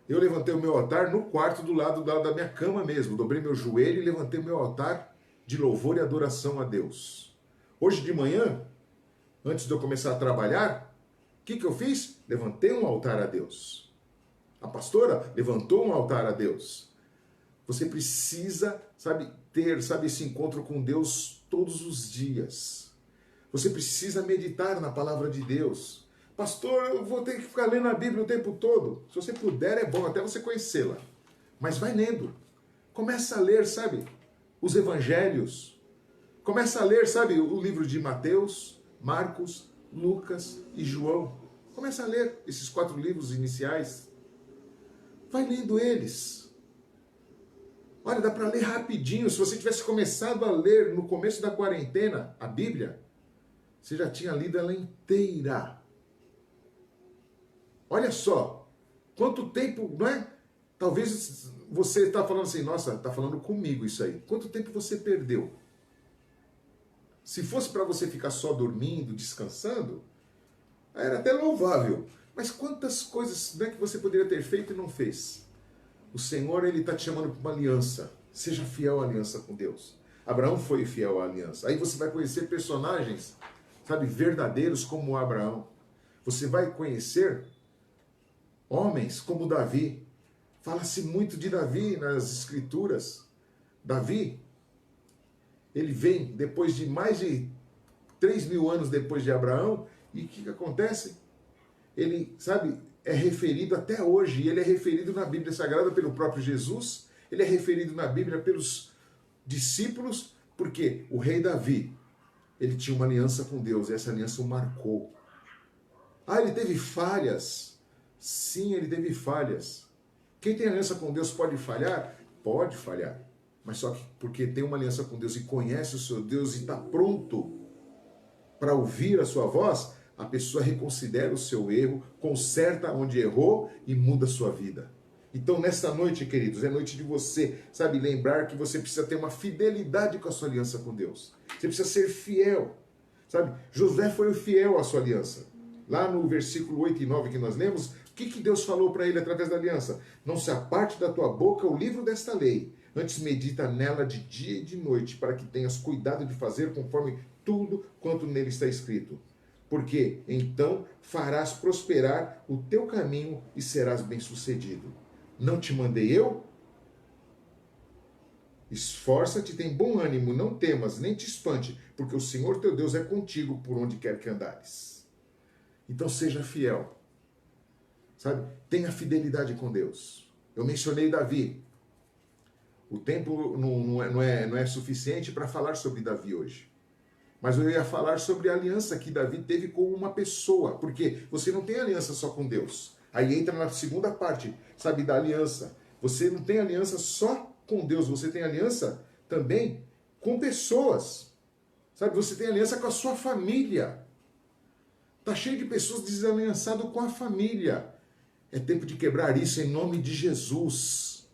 Eu levantei o meu altar no quarto do lado da minha cama mesmo. Dobrei meu joelho e levantei o meu altar de louvor e adoração a Deus. Hoje de manhã, antes de eu começar a trabalhar, o que eu fiz? Levantei um altar a Deus. A pastora levantou um altar a Deus. Você precisa, sabe, ter, sabe, esse encontro com Deus todos os dias. Você precisa meditar na palavra de Deus. Pastor, eu vou ter que ficar lendo a Bíblia o tempo todo. Se você puder, é bom até você conhecê-la. Mas vai lendo. Começa a ler, sabe, os evangelhos. Começa a ler, sabe, o livro de Mateus, Marcos, Lucas e João. Começa a ler esses 4 livros iniciais. Vai lendo eles. Olha, dá para ler rapidinho. Se você tivesse começado a ler no começo da quarentena a Bíblia, você já tinha lido ela inteira. Olha só, quanto tempo, não é? Talvez você está falando assim, nossa, está falando comigo isso aí. Quanto tempo você perdeu? Se fosse para você ficar só dormindo, descansando, era até louvável. Mas quantas coisas, né, que você poderia ter feito e não fez? O Senhor, Ele está te chamando para uma aliança. Seja fiel à aliança com Deus. Abraão foi fiel à aliança. Aí você vai conhecer personagens, sabe, verdadeiros como Abraão. Você vai conhecer homens como Davi. Fala-se muito de Davi nas Escrituras. Davi, ele vem depois de mais de 3.000 anos depois de Abraão, e o que acontece? Ele, sabe, é referido até hoje, e ele é referido na Bíblia Sagrada pelo próprio Jesus, ele é referido na Bíblia pelos discípulos, porque o rei Davi, ele tinha uma aliança com Deus, e essa aliança o marcou. Ah, ele teve falhas? Sim, ele teve falhas. Quem tem aliança com Deus pode falhar? Pode falhar. Mas só que porque tem uma aliança com Deus e conhece o seu Deus e está pronto para ouvir a sua voz, a pessoa reconsidera o seu erro, conserta onde errou e muda a sua vida. Então, nesta noite, queridos, é noite de você, sabe, lembrar que você precisa ter uma fidelidade com a sua aliança com Deus. Você precisa ser fiel, sabe? José foi fiel à sua aliança. Lá no versículo 8 e 9 que nós lemos, o que Deus falou para ele através da aliança? Não se aparte da tua boca o livro desta lei, antes medita nela de dia e de noite, para que tenhas cuidado de fazer conforme tudo quanto nele está escrito. Porque então farás prosperar o teu caminho e serás bem-sucedido. Não te mandei eu? Esforça-te, tem bom ânimo, não temas, nem te espante, porque o Senhor teu Deus é contigo por onde quer que andares. Então seja fiel, sabe? Tenha fidelidade com Deus. Eu mencionei Davi. O tempo não é suficiente para falar sobre Davi hoje. Mas eu ia falar sobre a aliança que Davi teve com uma pessoa. Porque você não tem aliança só com Deus. Aí entra na segunda parte, sabe, da aliança. Você não tem aliança só com Deus, você tem aliança também com pessoas. Sabe, você tem aliança com a sua família. Está cheio de pessoas desaliançadas com a família. É tempo de quebrar isso em nome de Jesus.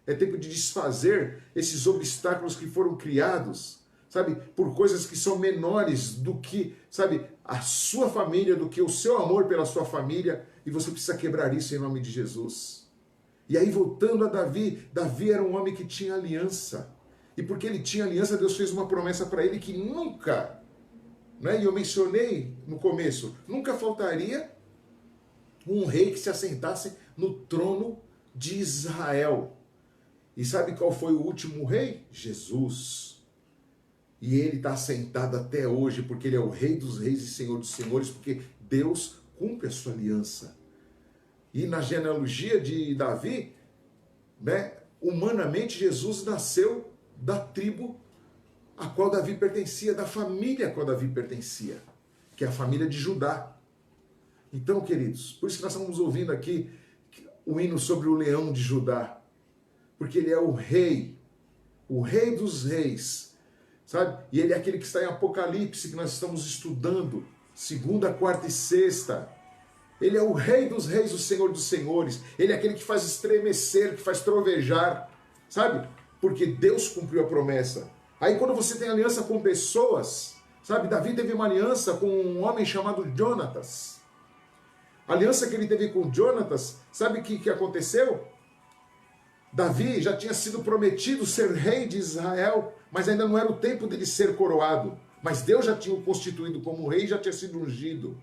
É tempo de desfazer esses obstáculos que foram criados, sabe, por coisas que são menores do que, sabe, a sua família, do que o seu amor pela sua família, e você precisa quebrar isso em nome de Jesus. E aí, voltando a Davi, Davi era um homem que tinha aliança. E porque ele tinha aliança, Deus fez uma promessa para ele que nunca, né, e eu mencionei no começo, nunca faltaria um rei que se assentasse no trono de Israel. E sabe qual foi o último rei? Jesus. E ele está assentado até hoje, porque ele é o Rei dos Reis e Senhor dos Senhores, porque Deus cumpre a sua aliança. E na genealogia de Davi, né, humanamente, Jesus nasceu da tribo a qual Davi pertencia, da família a qual Davi pertencia, que é a família de Judá. Então, queridos, por isso que nós estamos ouvindo aqui o hino sobre o leão de Judá, porque ele é o rei dos reis, sabe? E ele é aquele que está em Apocalipse, que nós estamos estudando, segunda, quarta e sexta. Ele é o rei dos reis, o Senhor dos senhores. Ele é aquele que faz estremecer, que faz trovejar, sabe? Porque Deus cumpriu a promessa. Aí quando você tem aliança com pessoas, sabe? Davi teve uma aliança com um homem chamado Jonatas. A aliança que ele teve com Jonatas, sabe o que aconteceu? Davi já tinha sido prometido ser rei de Israel, mas ainda não era o tempo dele ser coroado. Mas Deus já tinha o constituído como rei, já tinha sido ungido.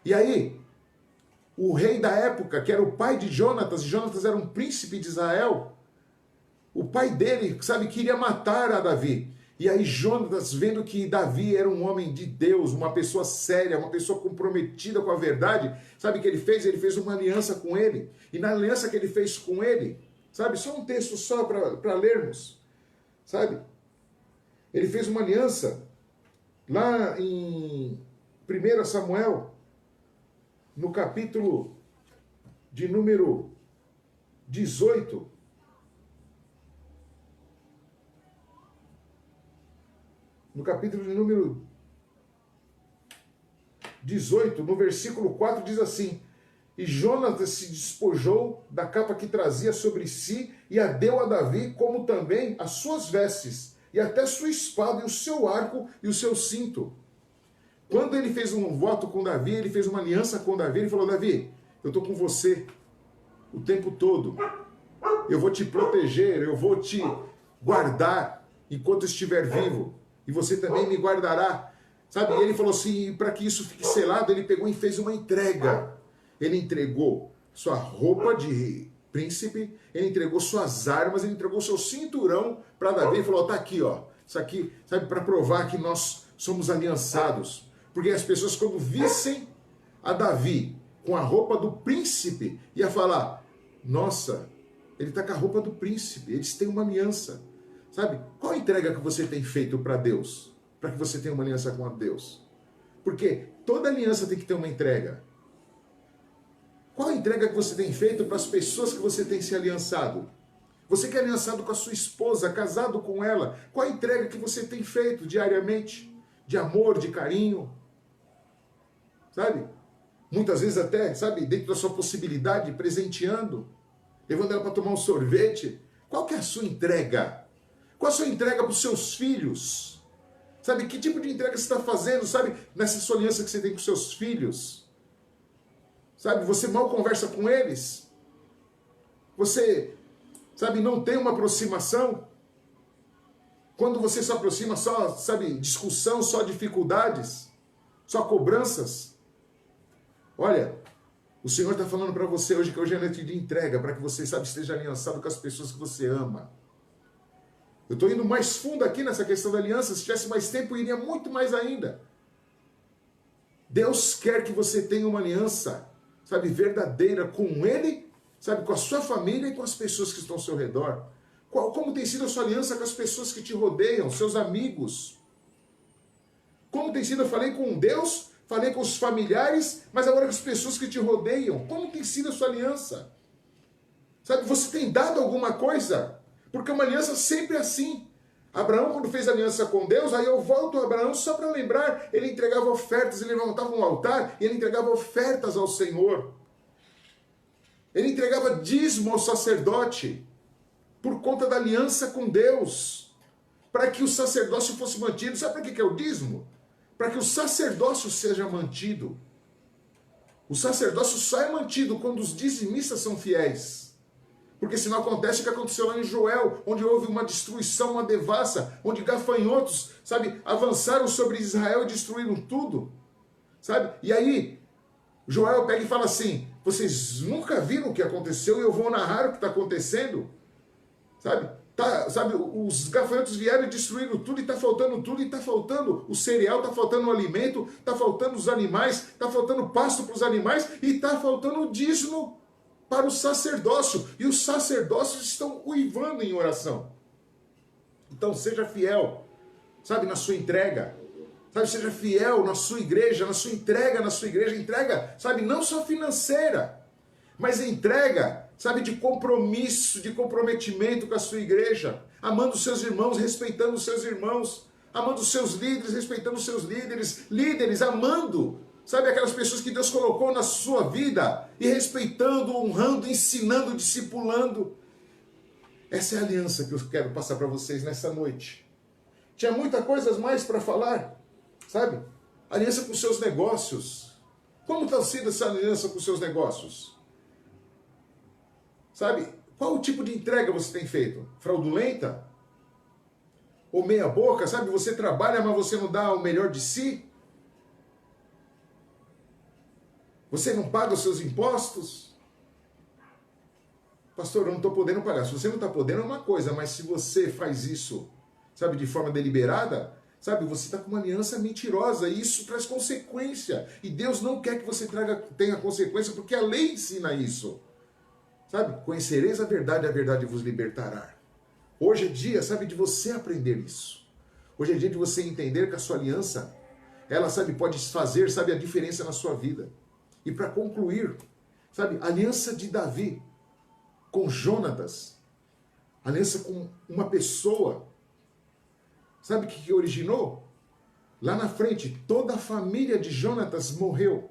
E aí, o rei da época, que era o pai de Jonatas, e Jonatas era um príncipe de Israel, o pai dele, sabe, queria matar a Davi. E aí Jonatas, vendo que Davi era um homem de Deus, uma pessoa séria, uma pessoa comprometida com a verdade, sabe o que ele fez? Ele fez uma aliança com ele. E na aliança que ele fez com ele, sabe, só um texto só para lermos, sabe? Ele fez uma aliança lá em 1 Samuel, no capítulo de número 18, no capítulo de número 18, no versículo 4, diz assim: e Jonatas se despojou da capa que trazia sobre si e a deu a Davi, como também as suas vestes, e até sua espada, e o seu arco, e o seu cinto. Quando ele fez um voto com Davi, ele fez uma aliança com Davi, ele falou: Davi, eu estou com você o tempo todo. Eu vou te proteger, eu vou te guardar enquanto estiver vivo. E você também me guardará. Sabe, e ele falou assim, para que isso fique selado, ele pegou e fez uma entrega. Ele entregou sua roupa de príncipe, ele entregou suas armas, ele entregou seu cinturão para Davi e falou: tá aqui, ó. Isso aqui, sabe, para provar que nós somos aliançados. Porque as pessoas, quando vissem a Davi com a roupa do príncipe, ia falar: nossa, ele está com a roupa do príncipe, eles têm uma aliança. Sabe, qual a entrega que você tem feito para Deus? Para que você tenha uma aliança com Deus? Porque toda aliança tem que ter uma entrega. Qual a entrega que você tem feito para as pessoas que você tem se aliançado? Você que é aliançado com a sua esposa, casado com ela, qual a entrega que você tem feito diariamente? De amor, de carinho? Sabe? Muitas vezes até, sabe, dentro da sua possibilidade, presenteando, levando ela para tomar um sorvete. Qual que é a sua entrega? Qual a sua entrega para os seus filhos? Sabe, que tipo de entrega você está fazendo, sabe, nessa sua aliança que você tem com seus filhos? Sabe, você mal conversa com eles? Você, sabe, não tem uma aproximação? Quando você se aproxima, só, sabe, discussão, só dificuldades, só cobranças. Olha, o Senhor está falando para você hoje que hoje é noite de entrega, para que você, sabe, esteja aliançado com as pessoas que você ama. Eu estou indo mais fundo aqui nessa questão da aliança. Se tivesse mais tempo, eu iria muito mais ainda. Deus quer que você tenha uma aliança, sabe, verdadeira com Ele, sabe, com a sua família e com as pessoas que estão ao seu redor. Como tem sido a sua aliança com as pessoas que te rodeiam, seus amigos? Como tem sido, eu falei com Deus, falei com os familiares, mas agora com as pessoas que te rodeiam. Como tem sido a sua aliança? Sabe, você tem dado alguma coisa? Porque uma aliança sempre é assim. Abraão, quando fez aliança com Deus, aí eu volto a Abraão só para lembrar, ele entregava ofertas, ele levantava um altar e ele entregava ofertas ao Senhor. Ele entregava dízimo ao sacerdote por conta da aliança com Deus, para que o sacerdócio fosse mantido. Sabe para que é o dízimo? Para que o sacerdócio seja mantido. O sacerdócio só é mantido quando os dizimistas são fiéis. Porque senão acontece o que aconteceu lá em Joel, onde houve uma destruição, uma devassa, onde gafanhotos, sabe, avançaram sobre Israel e destruíram tudo, sabe? E aí, Joel pega e fala assim: vocês nunca viram o que aconteceu e eu vou narrar o que está acontecendo, sabe? Sabe, os gafanhotos vieram e destruíram tudo, e está faltando tudo, e está faltando o cereal, está faltando o alimento, está faltando os animais, está faltando pasto para os animais, e está faltando o dízimo para o sacerdócio, e os sacerdócios estão uivando em oração. Então seja fiel, sabe, na sua entrega, sabe, seja fiel na sua igreja, entrega, sabe, não só financeira, mas entrega, sabe, de compromisso, de comprometimento com a sua igreja, amando os seus irmãos, respeitando os seus irmãos, amando os seus líderes, respeitando os seus líderes, amando, sabe, aquelas pessoas que Deus colocou na sua vida, e respeitando, honrando, ensinando, discipulando. Essa é a aliança que eu quero passar para vocês nessa noite. Tinha muita coisa mais para falar, sabe? Aliança com seus negócios. Como está sendo essa aliança com seus negócios? Sabe, qual o tipo de entrega você tem feito? Fraudulenta? Ou meia boca, sabe? Você trabalha, mas você não dá o melhor de si? Você não paga os seus impostos? Pastor, eu não estou podendo pagar. Se você não está podendo é uma coisa, mas se você faz isso, sabe, de forma deliberada, sabe, você está com uma aliança mentirosa e isso traz consequência. E Deus não quer que você tenha consequência, porque a lei ensina isso. Sabe, conhecereis a verdade vos libertará. Hoje é dia, sabe, de você aprender isso. Hoje é dia de você entender que a sua aliança, ela, sabe, pode fazer, sabe, a diferença na sua vida. E para concluir, sabe, a aliança de Davi com Jonatas, aliança com uma pessoa, sabe o que originou? Lá na frente, toda a família de Jonatas morreu,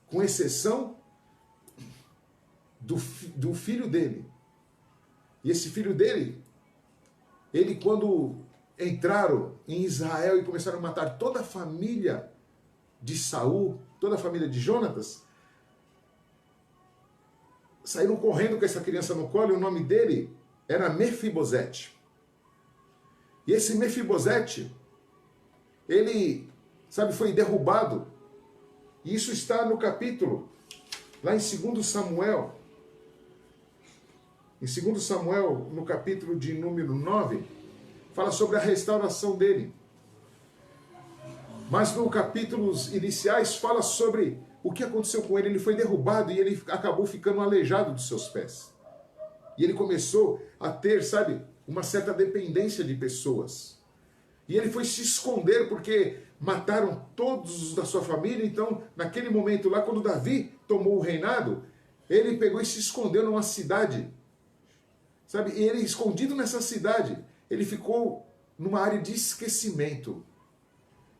com exceção do filho dele. E esse filho dele, ele quando entraram em Israel e começaram a matar toda a família de Saul, toda a família de Jonatas, saíram correndo com essa criança no colo, e o nome dele era Mefibosete. E esse Mefibosete, ele, sabe, foi derrubado. E isso está no capítulo, lá em 2 Samuel. Em 2 Samuel, no capítulo de número 9, fala sobre a restauração dele. Mas nos capítulos iniciais fala sobre o que aconteceu com ele. Ele foi derrubado e ele acabou ficando aleijado dos seus pés. E ele começou a ter, sabe, uma certa dependência de pessoas. E ele foi se esconder porque mataram todos da sua família. Então, naquele momento lá, quando Davi tomou o reinado, ele pegou e se escondeu numa cidade. Sabe, e ele, escondido nessa cidade, ele ficou numa área de esquecimento.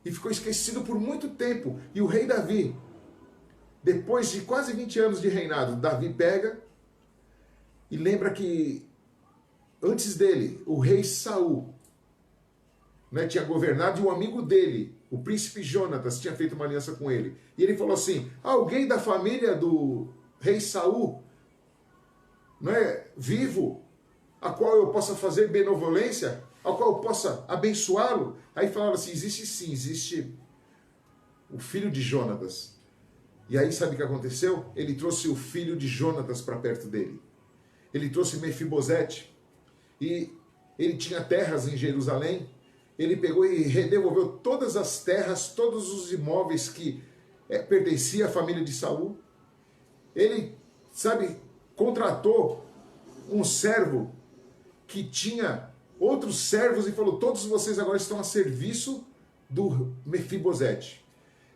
E ficou esquecido por muito tempo. E o rei Davi, depois de quase 20 anos de reinado, Davi pega e lembra que antes dele, o rei Saul, né, tinha governado, e um amigo dele, o príncipe Jonatas, tinha feito uma aliança com ele. E ele falou assim: alguém da família do rei Saul, não é, vivo, a qual eu possa fazer benevolência, a qual eu possa abençoá-lo? Aí falaram assim: existe sim, existe o filho de Jonatas. E aí sabe o que aconteceu? Ele trouxe o filho de Jonatas para perto dele. Ele trouxe Mefibosete. E ele tinha terras em Jerusalém. Ele pegou e devolveu todas as terras, todos os imóveis que pertenciam à família de Saul. Ele, sabe, contratou um servo que tinha outros servos e falou: todos vocês agora estão a serviço do Mefibosete.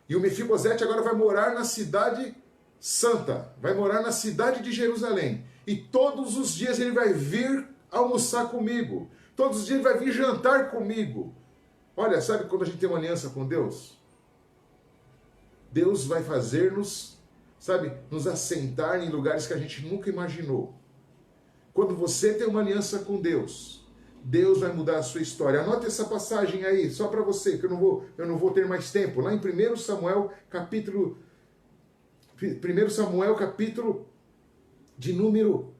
E o Mefibosete agora vai morar na cidade santa, vai morar na cidade de Jerusalém. E todos os dias ele vai vir almoçar comigo. Todos os dias ele vai vir jantar comigo. Olha, sabe quando a gente tem uma aliança com Deus? Deus vai fazer-nos, sabe, nos assentar em lugares que a gente nunca imaginou. Quando você tem uma aliança com Deus, Deus vai mudar a sua história. Anote essa passagem aí, só para você, que eu não vou ter mais tempo. Lá em 1 Samuel, capítulo de número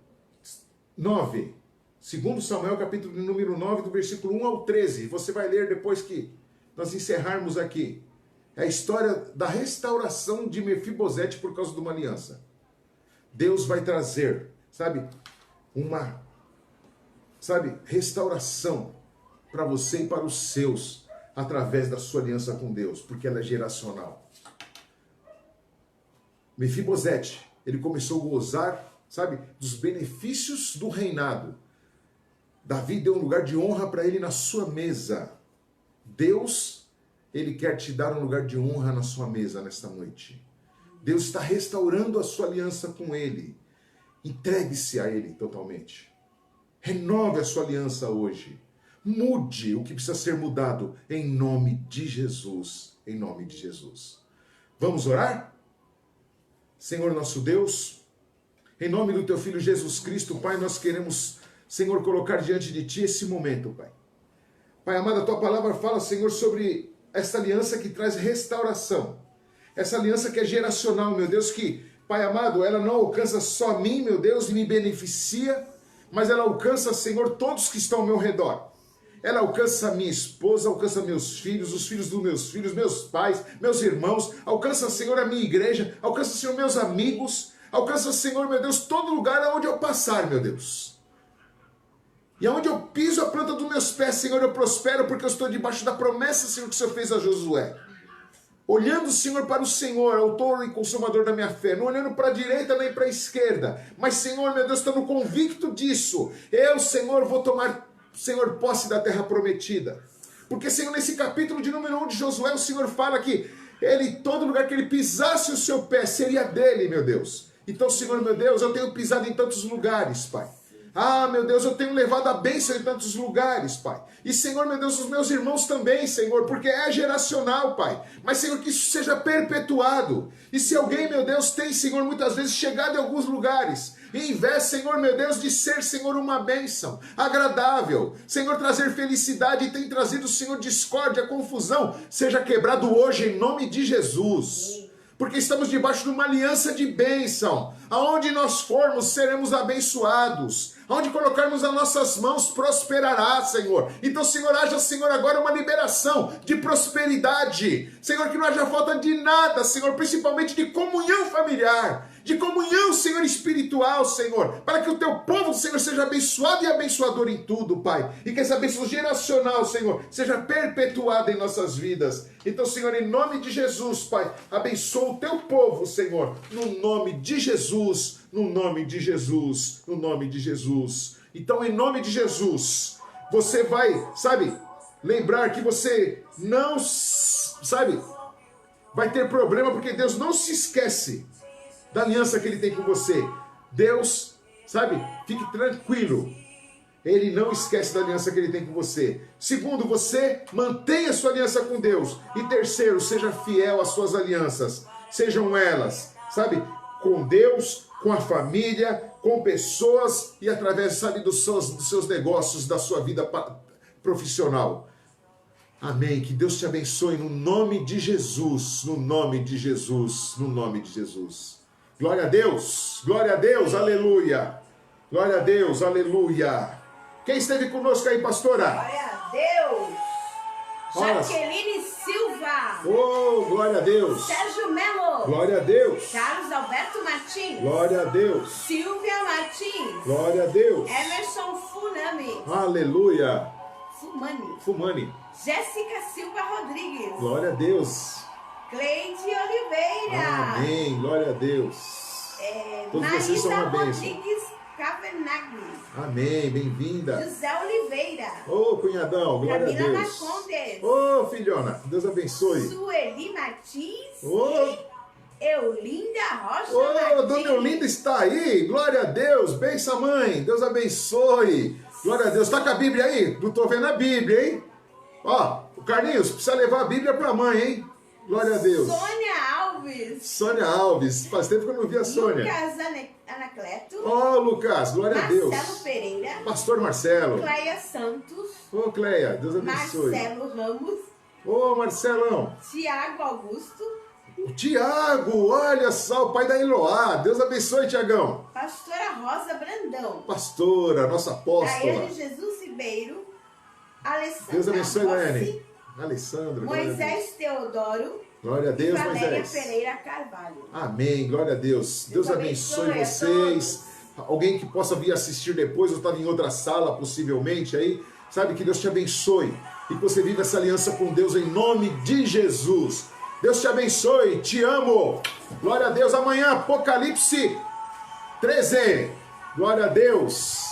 9. 2 Samuel, capítulo de número 9, do versículo 1 ao 13. Você vai ler depois que nós encerrarmos aqui. É a história da restauração de Mefibosete por causa de uma aliança. Deus vai trazer, sabe, uma restauração para você e para os seus, através da sua aliança com Deus, porque ela é geracional. Mefibosete, ele começou a gozar, sabe, dos benefícios do reinado. Davi deu um lugar de honra para ele na sua mesa. Deus, ele quer te dar um lugar de honra na sua mesa nesta noite. Deus está restaurando a sua aliança com ele. Entregue-se a ele totalmente. Renove a sua aliança hoje. Mude o que precisa ser mudado em nome de Jesus. Em nome de Jesus. Vamos orar? Senhor nosso Deus, em nome do teu Filho Jesus Cristo, Pai, nós queremos, Senhor, colocar diante de ti esse momento, Pai. Pai amado, a tua palavra fala, Senhor, sobre essa aliança que traz restauração. Essa aliança que é geracional, meu Deus, que, Pai amado, ela não alcança só a mim, meu Deus, e me beneficia, mas ela alcança, Senhor, todos que estão ao meu redor. Ela alcança a minha esposa, alcança meus filhos, os filhos dos meus filhos, meus pais, meus irmãos, alcança, Senhor, a minha igreja, alcança, Senhor, meus amigos, alcança, Senhor, meu Deus, todo lugar aonde eu passar, meu Deus. E aonde eu piso a planta dos meus pés, Senhor, eu prospero, porque eu estou debaixo da promessa, Senhor, que o Senhor fez a Josué. Olhando, Senhor, para o Senhor, autor e consumador da minha fé, não olhando para a direita nem para a esquerda, mas, Senhor, meu Deus, estando convicto disso, eu, Senhor, vou tomar, Senhor, posse da terra prometida. Porque, Senhor, nesse capítulo de número 1 de Josué, o Senhor fala que Ele, todo lugar que ele pisasse o seu pé, seria dele, meu Deus. Então, Senhor, meu Deus, eu tenho pisado em tantos lugares, Pai. Ah, meu Deus, eu tenho levado a bênção em tantos lugares, Pai. E, Senhor, meu Deus, os meus irmãos também, Senhor, porque é geracional, Pai. Mas, Senhor, que isso seja perpetuado. E se alguém, meu Deus, tem, Senhor, muitas vezes chegado em alguns lugares, e em vez, Senhor, meu Deus, de ser, Senhor, uma bênção agradável, Senhor, trazer felicidade e tem trazido, Senhor, discórdia, confusão, seja quebrado hoje em nome de Jesus. Porque estamos debaixo de uma aliança de bênção. Aonde nós formos, seremos abençoados. Aonde colocarmos as nossas mãos, prosperará, Senhor. Então, Senhor, haja, Senhor, agora uma liberação de prosperidade. Senhor, que não haja falta de nada, Senhor, principalmente de comunhão familiar. De comunhão, Senhor, espiritual, Senhor. Para que o teu povo, Senhor, seja abençoado e abençoador em tudo, Pai. E que essa bênção geracional, Senhor, seja perpetuada em nossas vidas. Então, Senhor, em nome de Jesus, Pai, abençoa o teu povo, Senhor. No nome de Jesus, no nome de Jesus, no nome de Jesus. Então, em nome de Jesus, você vai, sabe, lembrar que você não, sabe, vai ter problema porque Deus não se esquece da aliança que Ele tem com você. Deus, sabe, fique tranquilo. Ele não esquece da aliança que Ele tem com você. Segundo, você mantenha sua aliança com Deus. E terceiro, seja fiel às suas alianças. Sejam elas, sabe, com Deus, com a família, com pessoas e através, sabe, dos seus negócios, da sua vida profissional. Amém. Que Deus te abençoe no nome de Jesus. No nome de Jesus. No nome de Jesus. Glória a Deus. Glória a Deus. Aleluia. Glória a Deus. Aleluia. Quem esteve conosco aí, pastora? Glória a Deus! Jaqueline Silva! Oh, glória a Deus! Sérgio Melo! Glória a Deus! Carlos Alberto Martins! Glória a Deus! Silvia Martins! Glória a Deus! Emerson Funami! Aleluia! Fumani! Jéssica Silva Rodrigues! Glória a Deus! Cleide Oliveira! Amém! Glória a Deus! Todos vocês são uma bênção. Rodrigues Cavenaghi. Amém, bem-vinda. José Oliveira. Ô, cunhadão, glória a Camila Deus. Marcondes. Ô, filhona, Deus abençoe. Sueli Martins. Ô, Eulinda Rocha ô, Martins. dona Eulinda está aí, glória a Deus, benção mãe, Deus abençoe. Glória a Deus, tá com a Bíblia aí? Não tô vendo a Bíblia, hein? Ó, o Carlinhos, precisa levar a Bíblia pra mãe, hein? Glória a Deus. Sônia Alves, faz tempo que eu não vi a Sônia. Lucas Anacleto. Ó, Lucas, glória a Deus. Marcelo Pereira. Pastor Marcelo. Cleia Santos. Ô, Cleia, Deus abençoe. Marcelo Ramos. Ô, Marcelão. Tiago Augusto. O Tiago, olha só, o pai da Eloá. Deus abençoe, Tiagão. Pastora Rosa Brandão. Pastora, nossa apóstola. Daiane Jesus Ribeiro. Alessandra Deus abençoe, Rossi. Daiane. Alessandra. Moisés Teodoro. Glória a Deus, e Valéria Moisés. Pereira Carvalho. Amém, glória a Deus. Deus abençoe vocês. Alguém que possa vir assistir depois, ou estava em outra sala, possivelmente, aí, sabe, que Deus te abençoe. E que você viva essa aliança com Deus em nome de Jesus. Deus te abençoe, te amo. Glória a Deus. Amanhã, Apocalipse 13. Glória a Deus.